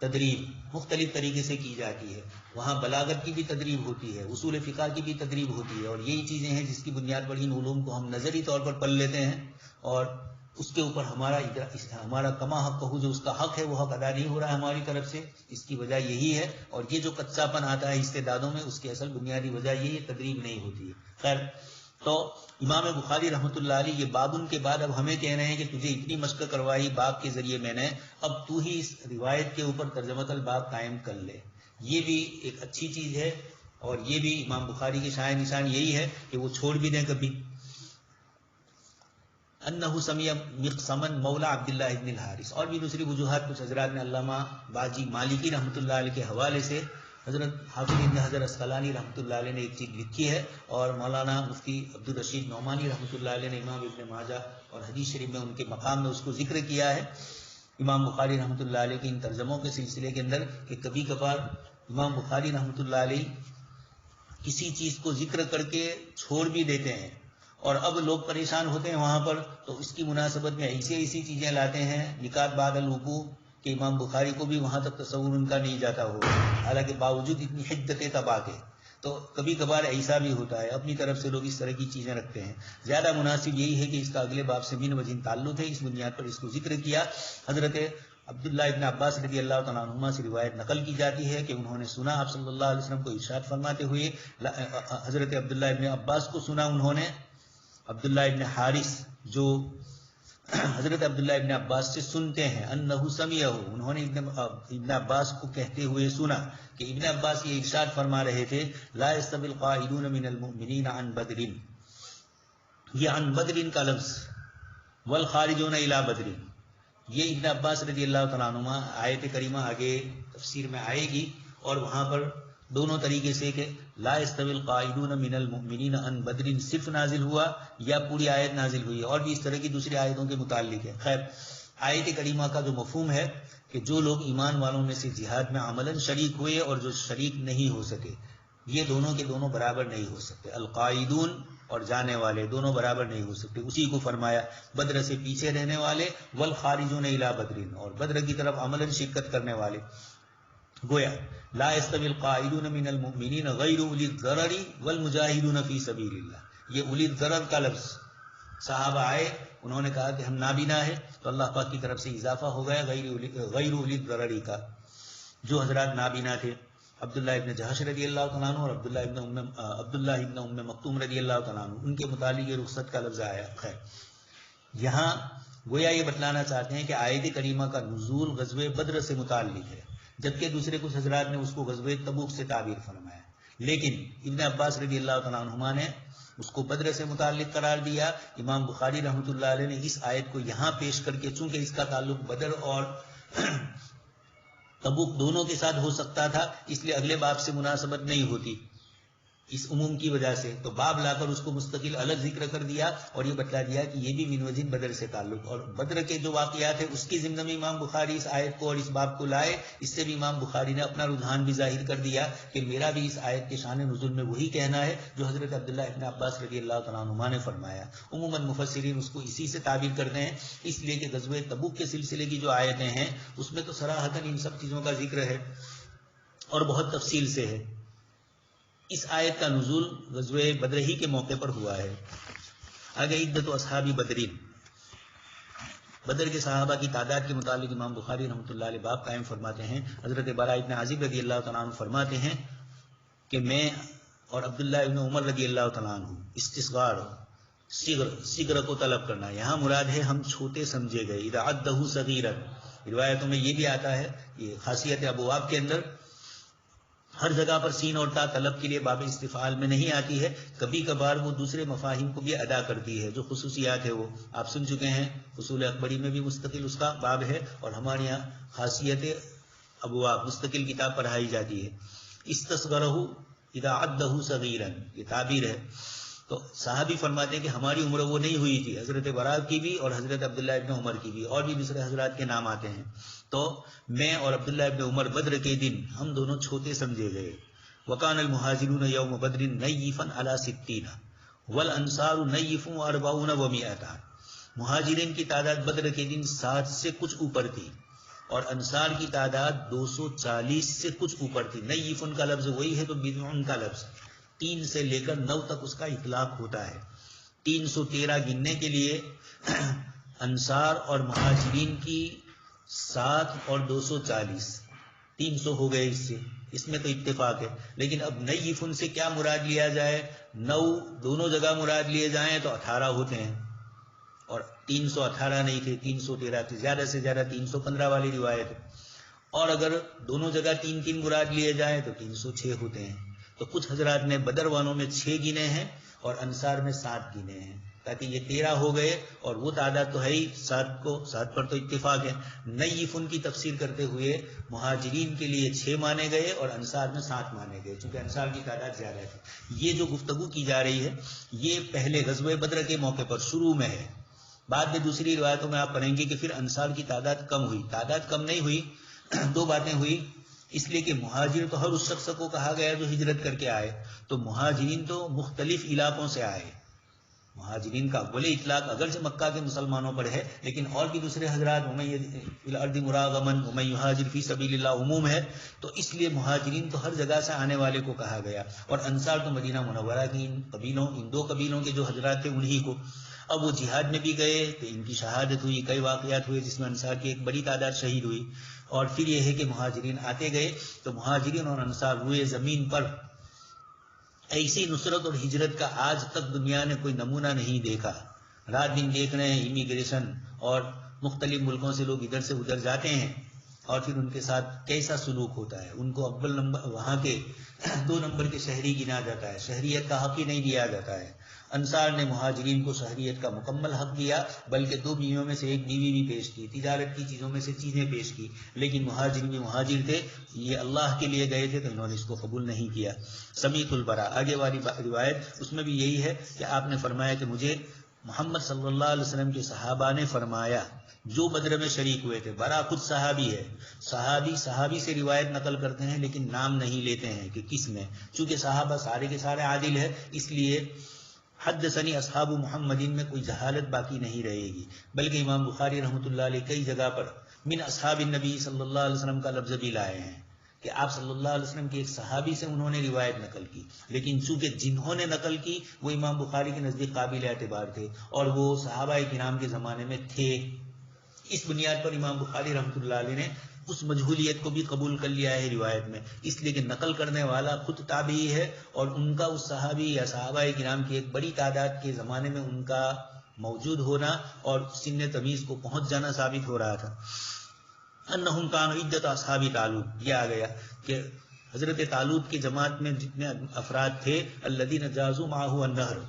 تدریب مختلف طریقے سے کی جاتی ہے. وہاں بلاغت کی بھی تدریب ہوتی ہے، اصول فقہ کی بھی تدریب ہوتی ہے، اور یہی چیزیں ہیں جس کی بنیاد پر ان علوم کو ہم نظری طور پر پڑھ لیتے ہیں، اور اس کے اوپر ہمارا کما حق ہو، جو اس کا حق ہے وہ حق ادا نہیں ہو رہا ہے ہماری طرف سے. اس کی وجہ یہی ہے، اور یہ جو کچا پن آتا ہے استعدادوں میں، اس کی اصل بنیادی وجہ یہی تدریب نہیں ہوتی ہے. خیر، تو امام بخاری رحمۃ اللہ علیہ یہ بابن کے بعد اب ہمیں کہہ رہے ہیں کہ تجھے اتنی مشق کروائی باب کے ذریعے میں نے، اب تو ہی اس روایت کے اوپر ترجمۃ الباب قائم کر لے. یہ بھی ایک اچھی چیز ہے، اور یہ بھی امام بخاری کی شائع نشان یہی ہے کہ وہ چھوڑ بھی دیں کبھی. انہ سمیع مقسما مولا عبداللہ ابن الحارث. اور بھی دوسری وجوہات کچھ حضرات نے علامہ باجی مالکی رحمۃ اللہ علیہ کے حوالے سے حضرت حافظ ابن حجر اسقلانی رحمۃ اللہ علیہ نے ایک چیز لکھی ہے، اور مولانا مفتی عبدالرشید نعمانی رحمۃ اللہ علیہ نے امام ابن ماجہ اور حدیث شریف میں ان کے مقام میں اس کو ذکر کیا ہے امام بخاری رحمۃ اللہ علیہ کے ان ترجموں کے سلسلے کے اندر، کہ کبھی کبھار امام بخاری رحمۃ اللہ علیہ کسی چیز کو ذکر کر کے چھوڑ بھی دیتے ہیں، اور اب لوگ پریشان ہوتے ہیں وہاں پر، تو اس کی مناسبت میں ایسی چیزیں لاتے ہیں نکات بعد الوقوع کہ امام بخاری کو بھی وہاں تک تصور ان کا نہیں جاتا ہو، حالانکہ باوجود اتنی حدت تباہ کے. تو کبھی کبھار ایسا بھی ہوتا ہے، اپنی طرف سے لوگ اس طرح کی چیزیں رکھتے ہیں. زیادہ مناسب یہی ہے کہ اس کا اگلے باب سے بن وجہ تعلق ہے، اس بنیاد پر اس کو ذکر کیا. حضرت عبداللہ ابن عباس رضی اللہ تعالیٰ عنہما سے روایت نقل کی جاتی ہے کہ انہوں نے سنا آپ صلی اللہ علیہ وسلم کو ارشاد فرماتے ہوئے، حضرت عبداللہ ابن عباس کو سنا انہوں نے، عبداللہ ابن حارث جو حضرت عبداللہ ابن عباس سے سنتے ہیں، انہ سمیعہ، انہوں نے ابن عباس کو کہتے ہوئے سنا کہ ابن عباس یہ ارشاد فرما رہے تھے، لا يستوی القائدون من المؤمنین عن بدر، یہ عن بدر کا لفظ، والخارجون الی بدر، یہ ابن عباس رضی اللہ تعالیٰ عنہ، آیت کریمہ آگے تفسیر میں آئے گی، اور وہاں پر دونوں طریقے سے کہ لا يستوی القائدون من المؤمنین عن بدر صرف نازل ہوا یا پوری آیت نازل ہوئی، اور بھی اس طرح کی دوسری آیتوں کے متعلق ہے. خیر، آیت کریمہ کا جو مفہوم ہے کہ جو لوگ ایمان والوں میں سے جہاد میں عملاً شریک ہوئے اور جو شریک نہیں ہو سکے، یہ دونوں کے دونوں برابر نہیں ہو سکتے. القائدون اور جانے والے دونوں برابر نہیں ہو سکتے. اسی کو فرمایا بدر سے پیچھے رہنے والے، والخارجون الی بدر، اور بدر کی طرف عملاً شرکت کرنے والے. گویا لا يستوی القائدون من المؤمنین غیر اولی الضرر والمجاہدون فی سبیل اللہ. یہ اولی الضرر کا لفظ، صحابہ آئے انہوں نے کہا کہ ہم نابینا ہے، تو اللہ پاک کی طرف سے اضافہ ہو گیا غیر اولی الضرر کا. جو حضرات نابینا تھے، عبداللہ ابن جہش رضی اللہ تعالیٰ عنہ اور عبداللہ ابن ام مکتوم رضی اللہ تعالیٰ عنہ، ان کے متعلق یہ رخصت کا لفظ آیا. خیر، یہاں گویا یہ بتلانا چاہتے ہیں کہ آیت کریمہ کا نزول غزوہ بدر سے متعلق ہے، جبکہ دوسرے کچھ حضرات نے اس کو غزوہ تبوک سے تعبیر فرمایا، لیکن ابن عباس رضی اللہ تعالیٰ عنہما نے اس کو بدر سے متعلق قرار دیا. امام بخاری رحمۃ اللہ علیہ نے اس آیت کو یہاں پیش کر کے، چونکہ اس کا تعلق بدر اور تبوک دونوں کے ساتھ ہو سکتا تھا، اس لیے اگلے باب سے مناسبت نہیں ہوتی اس عموم کی وجہ سے، تو باب لا کر اس کو مستقل الگ ذکر کر دیا، اور یہ بتلا دیا کہ یہ بھی من وجہ بدر سے تعلق. اور بدر کے جو واقعات ہیں اس کی ضمن میں امام بخاری اس آیت کو اور اس باب کو لائے. اس سے بھی امام بخاری نے اپنا رجحان بھی ظاہر کر دیا کہ میرا بھی اس آیت کے شان نزول میں وہی کہنا ہے جو حضرت عبداللہ ابن عباس رضی اللہ تعالیٰ عنہما نے فرمایا. عموماً مفسرین اس کو اسی سے تعبیر کرتے ہیں، اس لیے کہ غزوہ تبوک کے سلسلے کی جو آیتیں ہیں اس میں تو صراحتاً ان سب چیزوں کا ذکر ہے اور بہت تفصیل سے ہے. اس آیت کا نزول غزوہ بدر ہی کے موقع پر ہوا ہے. آگے عدت اصحاب بدرین، بدر کے صحابہ کی تعداد کے متعلق امام بخاری رحمۃ اللہ علیہ باب قائم فرماتے ہیں. حضرت براء ابن عازب رضی اللہ تعالیٰ عنہ فرماتے ہیں کہ میں اور عبداللہ ابن عمر رضی اللہ تعالیٰ عنہ، استصغار صغر کو طلب کرنا، یہاں مراد ہے ہم چھوٹے سمجھے گئے. اذا عدہ صغیرا، روایتوں میں یہ بھی آتا ہے، یہ خاصیت ابواب کے اندر ہر جگہ پر سین اور تا طلب کے لیے باب استفعال میں نہیں آتی ہے، کبھی کبھار وہ دوسرے مفاہیم کو بھی ادا کرتی ہے. جو خصوصیات ہے وہ آپ سن چکے ہیں، اصول اکبری میں بھی مستقل اس کا باب ہے، اور ہمارے یہاں خاصیت ابواب مستقل کتاب پڑھائی جاتی ہے. استصغرہ اذا عدہ صغیرا، یہ تعبیر ہے. تو صحابی فرماتے ہیں کہ ہماری عمر وہ نہیں ہوئی تھی، حضرت براء کی بھی اور حضرت عبداللہ ابن عمر کی بھی، اور بھی دوسرے حضرات کے نام آتے ہیں. تو میں اور عبداللہ ابن عمر بدر کے دن ہم دونوں چھوٹے سمجھے گئے. وکان المہاجرون یوم بدر نیفا علی 60 والانصار نیف 40 و100. مہاجرین کی تعداد بدر کے دن 60 سے کچھ اوپر تھی اور انصار کی تعداد 240 سے کچھ اوپر تھی. نیف ان کا لفظ وہی ہے تو بدعن کا لفظ 3 سے لے کر 9 تک اس کا اطلاق ہوتا ہے. 313 گننے کے لیے انصار اور مہاجرین کی 7 اور 240 300 ہو گئے. اس میں تو اتفاق ہے. لیکن اب نیف ان سے کیا مراد لیا جائے؟ 9 دونوں جگہ مراد لیے جائیں تو 18 ہوتے ہیں اور 318 نہیں تھے، 313 تھے. زیادہ سے زیادہ 315 والی روایت ہے. اور اگر دونوں جگہ 3 مراد لیے جائیں تو 306 ہوتے ہیں. تو کچھ حضرات نے بدر والوں میں 6 گنے ہیں اور انصار میں 7 گنے ہیں، تاکہ یہ 13 ہو گئے. اور وہ تعداد تو ہے ہی 7 پر تو اتفاق ہے. نیف ان کی تفسیر کرتے ہوئے مہاجرین کے لیے 6 مانے گئے اور انصار میں 7 مانے گئے، چونکہ انصار کی تعداد زیادہ تھی. یہ جو گفتگو کی جا رہی ہے یہ پہلے غزوہ بدر کے موقع پر شروع میں ہے. بعد میں دوسری روایتوں میں آپ پڑھیں گے کہ پھر انصار کی تعداد کم ہوئی. تعداد کم نہیں ہوئی، 2 باتیں ہوئی. اس لیے کہ مہاجر تو ہر اس شخص کو کہا گیا جو ہجرت کر کے آئے، تو مہاجرین تو مختلف علاقوں سے آئے. مہاجرین کا اول اطلاق اگرچہ مکہ کے مسلمانوں پر ہے، لیکن اور بھی دوسرے حضرات الارض مراغمن ومن یہاجر فی سبیل اللہ عموم ہے. تو اس لیے مہاجرین تو ہر جگہ سے آنے والے کو کہا گیا، اور انصار تو مدینہ منورہ کی ان 2 قبیلوں کے جو حضرات تھے انہی کو. اب وہ جہاد میں بھی گئے تو ان کی شہادت ہوئی، کئی واقعات ہوئے جس میں انصار کی ایک بڑی تعداد شہید ہوئی. اور پھر یہ ہے کہ مہاجرین آتے گئے تو مہاجرین اور انصار روئے زمین پر ایسی نصرت اور ہجرت کا آج تک دنیا نے کوئی نمونہ نہیں دیکھا. رات دن دیکھ رہے ہیں امیگریشن اور مختلف ملکوں سے لوگ ادھر سے ادھر جاتے ہیں اور پھر ان کے ساتھ کیسا سلوک ہوتا ہے. ان کو اول نمبر وہاں کے 2 نمبر کے شہری گنا جاتا ہے، شہریت کا حق ہی نہیں دیا جاتا ہے. انصار نے مہاجرین کو شہریت کا مکمل حق دیا، بلکہ 2 بیویوں میں سے ایک بیوی بھی پیش کی، تجارت کی چیزوں میں سے چیزیں پیش کی. لیکن مہاجرین بھی مہاجر تھے، یہ اللہ کے لیے گئے تھے تو انہوں نے اس کو قبول نہیں کیا. سمیت البرا آگے والی روایت اس میں بھی یہی ہے کہ آپ نے فرمایا کہ مجھے محمد صلی اللہ علیہ وسلم کے صحابہ نے فرمایا جو بدر میں شریک ہوئے تھے. برا خود صحابی ہے، صحابی سے روایت نقل کرتے ہیں لیکن نام نہیں لیتے ہیں کہ کس میں. چونکہ صحابہ سارے کے سارے عادل ہے، اس لیے حدثنی اصحاب محمدین میں کوئی جہالت باقی نہیں رہے گی. بلکہ امام بخاری رحمۃ اللہ علیہ کئی جگہ پر من اصحاب النبی صلی اللہ علیہ وسلم کا لفظ بھی لائے ہیں کہ آپ صلی اللہ علیہ وسلم کے ایک صحابی سے انہوں نے روایت نقل کی، لیکن چونکہ جنہوں نے نقل کی وہ امام بخاری کے نزدیک قابل اعتبار تھے اور وہ صحابہ کرام کے زمانے میں تھے. اس بنیاد پر امام بخاری رحمۃ اللہ علیہ نے اس مجہولیت کو بھی قبول کر لیا ہے روایت میں، اس لیے کہ نقل کرنے والا خود تابعی ہے اور ان کا اس صحابی یا صحابہ کرام کی ایک بڑی تعداد کے زمانے میں ان کا موجود ہونا اور سن تمیز کو پہنچ جانا ثابت ہو رہا تھا. انہم کانوا عدۃ اصحاب طالوت، یہ آ گیا کہ حضرت طالوت کی جماعت میں جتنے افراد تھے الذین جازوا معه النہر،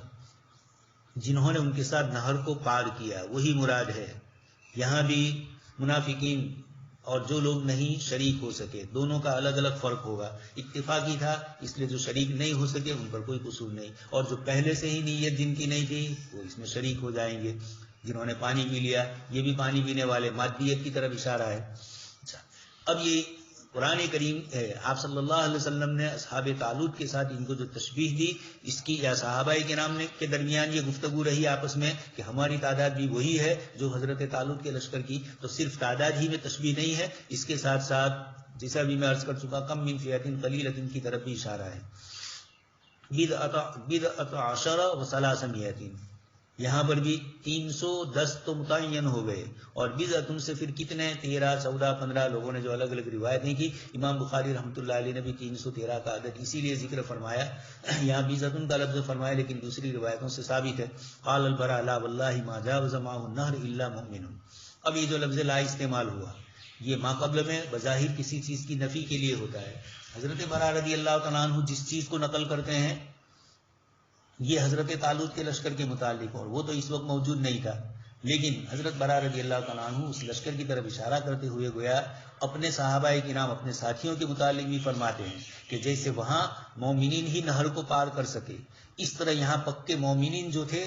جنہوں نے ان کے ساتھ نہر کو پار کیا، وہی مراد ہے. یہاں بھی منافقین اور جو لوگ نہیں شریک ہو سکے، دونوں کا الگ الگ فرق ہوگا. اتفاقی تھا اس لیے جو شریک نہیں ہو سکے ان پر کوئی قصور نہیں، اور جو پہلے سے ہی نیت جن کی نہیں تھی وہ اس میں شریک ہو جائیں گے. جنہوں نے پانی پی لیا یہ بھی پانی پینے والے، مادیت کی طرف اشارہ ہے. اب یہ قرآن کریم آپ صلی اللہ علیہ وسلم نے اصحاب طالوت کے ساتھ ان کو جو تشبیہ دی، اس کی یا صحابہ کرام کے درمیان یہ گفتگو رہی آپس میں کہ ہماری تعداد بھی وہی ہے جو حضرت طالوت کے لشکر کی. تو صرف تعداد ہی میں تشبیہ نہیں ہے، اس کے ساتھ ساتھ جیسا بھی میں عرض کر چکا کم من فئۃ قلیلۃ کی طرف بھی اشارہ ہے. بضعۃ عشر و ثلاث مئۃ، یہاں پر بھی 310 تو متعین ہو گئے، اور بضعۃ سے پھر کتنے 13 14 15 لوگوں نے جو الگ الگ روایت نہیں کی. امام بخاری رحمۃ اللہ علیہ نے بھی 313 کا عدد اسی لیے ذکر فرمایا، یہاں بضعۃ کا لفظ فرمایا لیکن دوسری روایتوں سے ثابت ہے. قال البراء لا واللہ ما جاوز معه النهر الا مؤمن. اب یہ جو لفظ لا استعمال ہوا یہ ما قبل میں بظاہر کسی چیز کی نفی کے لیے ہوتا ہے. حضرت براء رضی اللہ تعالیٰ عنہ جس چیز کو نقل کرتے ہیں یہ حضرت طالوت کے لشکر کے متعلق، اور وہ تو اس وقت موجود نہیں تھا، لیکن حضرت براء رضی اللہ تعالیٰ عنہ اس لشکر کی طرف اشارہ کرتے ہوئے گویا اپنے صحابہ کرام اپنے ساتھیوں کے متعلق بھی فرماتے ہیں کہ جیسے وہاں مومنین ہی نہر کو پار کر سکے، اس طرح یہاں پکے مومنین جو تھے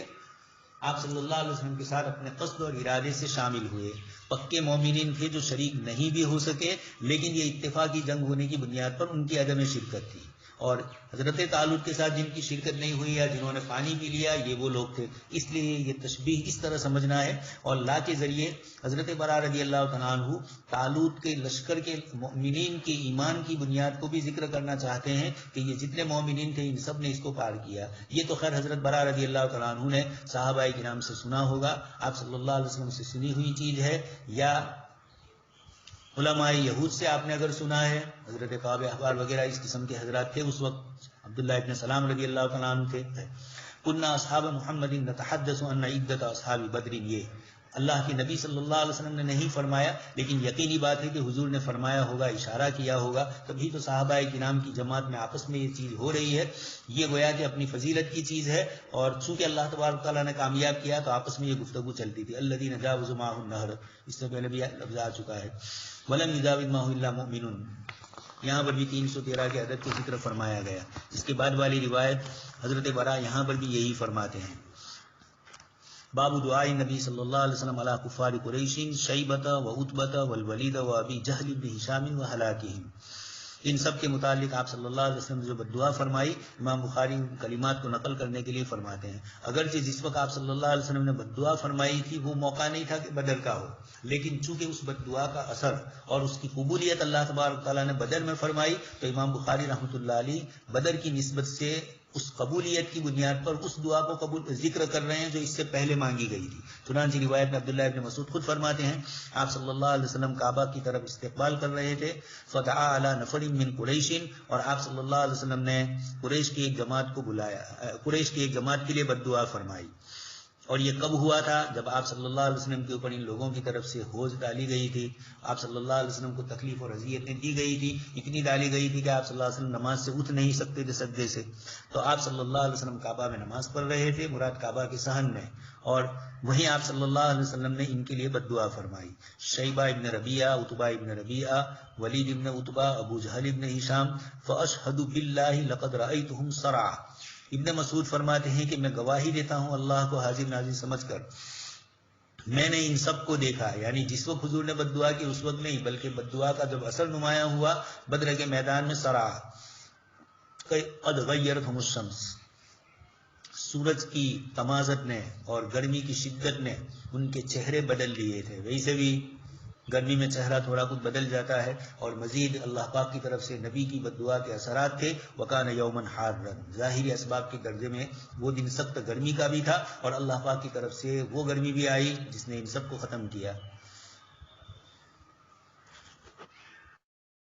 آپ صلی اللہ علیہ وسلم کے ساتھ اپنے قصد اور ارادے سے شامل ہوئے. پکے مومنین تھے جو شریک نہیں بھی ہو سکے، لیکن یہ اتفاقی جنگ ہونے کی بنیاد پر ان کی عدم شرکت تھی. اور حضرت طالوت کے ساتھ جن کی شرکت نہیں ہوئی یا جنہوں نے پانی پی لیا، یہ وہ لوگ تھے. اس لیے یہ تشبیہ اس طرح سمجھنا ہے. اور لا کے ذریعے حضرت برا رضی اللہ تعالیٰ عنہ طالوت کے لشکر کے مومنین کے ایمان کی بنیاد کو بھی ذکر کرنا چاہتے ہیں کہ یہ جتنے مومنین تھے ان سب نے اس کو پار کیا. یہ تو خیر حضرت برا رضی اللہ تعالیٰ عنہ نے صحابہ کرام سے سنا ہوگا، آپ صلی اللہ علیہ وسلم سے سنی ہوئی چیز ہے، یا علماء یہود سے آپ نے اگر سنا ہے، حضرت کعب احبار وغیرہ اس قسم کے حضرات تھے اس وقت. عبداللہ ابن سلام رضی اللہ تعالیٰ عنہ تھے. کنا اصحاب محمد نتحدث ان عدت اصحاب بدر، یہ اللہ کے نبی صلی اللہ علیہ وسلم نے نہیں فرمایا، لیکن یقینی بات ہے کہ حضور نے فرمایا ہوگا، اشارہ کیا ہوگا، تبھی تو صحابہ کرام کی جماعت میں آپس میں یہ چیز ہو رہی ہے. یہ گویا کہ اپنی فضیلت کی چیز ہے، اور چونکہ اللہ تبارک تعالیٰ نے کامیاب کیا تو آپس میں یہ گفتگو چلتی تھی. الذین جاوزوا معه النہر، اس سے پہلے بھی لفظ آ چکا ہے. ولم یجاوز معه الا مؤمنون، یہاں پر بھی 313 کے عدد کو ذکر فرمایا گیا. اس کے بعد والی روایت حضرت برا یہاں پر بھی یہی فرماتے ہیں. باب دعاء نبی صلی اللہ علیہ وسلم علی کفار قریش شیبۃ و عتبۃ والولید و ابی جہل بن ہشام و ہلاکہم. ان سب کے متعلق آپ صلی اللہ علیہ وسلم نے جو بددعا فرمائی، امام بخاری ان کلمات کو نقل کرنے کے لیے فرماتے ہیں. اگرچہ جس وقت آپ صلی اللہ علیہ وسلم نے بددعا فرمائی تھی وہ موقع نہیں تھا کہ بدر کا ہو، لیکن چونکہ اس بددعا کا اثر اور اس کی قبولیت اللہ تبارک تعالیٰ نے بدر میں فرمائی، تو امام بخاری رحمۃ اللہ علیہ بدر کی نسبت سے اس قبولیت کی بنیاد پر اس دعا کو ذکر کر رہے ہیں جو اس سے پہلے مانگی گئی تھی. چنانچہ روایت میں عبداللہ ابن مسعود خود فرماتے ہیں آپ صلی اللہ علیہ وسلم کعبہ کی طرف استقبال کر رہے تھے، فدعا علی نفر من قریش، اور آپ صلی اللہ علیہ وسلم نے قریش کی ایک جماعت کو بلایا، قریش کی ایک جماعت کے لیے بددعا فرمائی. اور یہ کب ہوا تھا؟ جب آپ صلی اللہ علیہ وسلم کے اوپر ان لوگوں کی طرف سے حوض ڈالی گئی تھی. آپ صلی اللہ علیہ وسلم کو تکلیف اور اذیتیں دی گئی تھی، اتنی ڈالی گئی تھی کہ آپ صلی اللہ علیہ وسلم نماز سے اٹھ نہیں سکتے تھے سجدے سے. تو آپ صلی اللہ علیہ وسلم کعبہ میں نماز پڑھ رہے تھے، مراد کعبہ کے صحن میں، اور وہیں آپ صلی اللہ علیہ وسلم نے ان کے لیے بددعا فرمائی. شیبہ ابن ربیعہ، عتبہ ابن ربیعہ، ولید ابن عتبہ، ابو جہل ابن ہشام، فاشہد باللہ لقد رأیتہم صرعا. ابن مسعود فرماتے ہیں کہ میں گواہی دیتا ہوں اللہ کو حاضر ناظر سمجھ کر، میں نے ان سب کو دیکھا. یعنی جس وقت حضور نے بددعا کی اس وقت نہیں، بلکہ بددعا کا جب اثر نمایاں ہوا بدر کے میدان میں، صرعا قد غیرتہم الشمس، سورج کی تمازت نے اور گرمی کی شدت نے ان کے چہرے بدل لیے تھے. ویسے بھی گرمی میں چہرہ تھوڑا کچھ بدل جاتا ہے، اور مزید اللہ پاک کی طرف سے نبی کی بددعا کے اثرات تھے. وَكَانَ يَوْمًا حَارًّا، ظاہری اسباب کے درجے میں وہ دن سخت گرمی کا بھی تھا، اور اللہ پاک کی طرف سے وہ گرمی بھی آئی جس نے ان سب کو ختم کیا.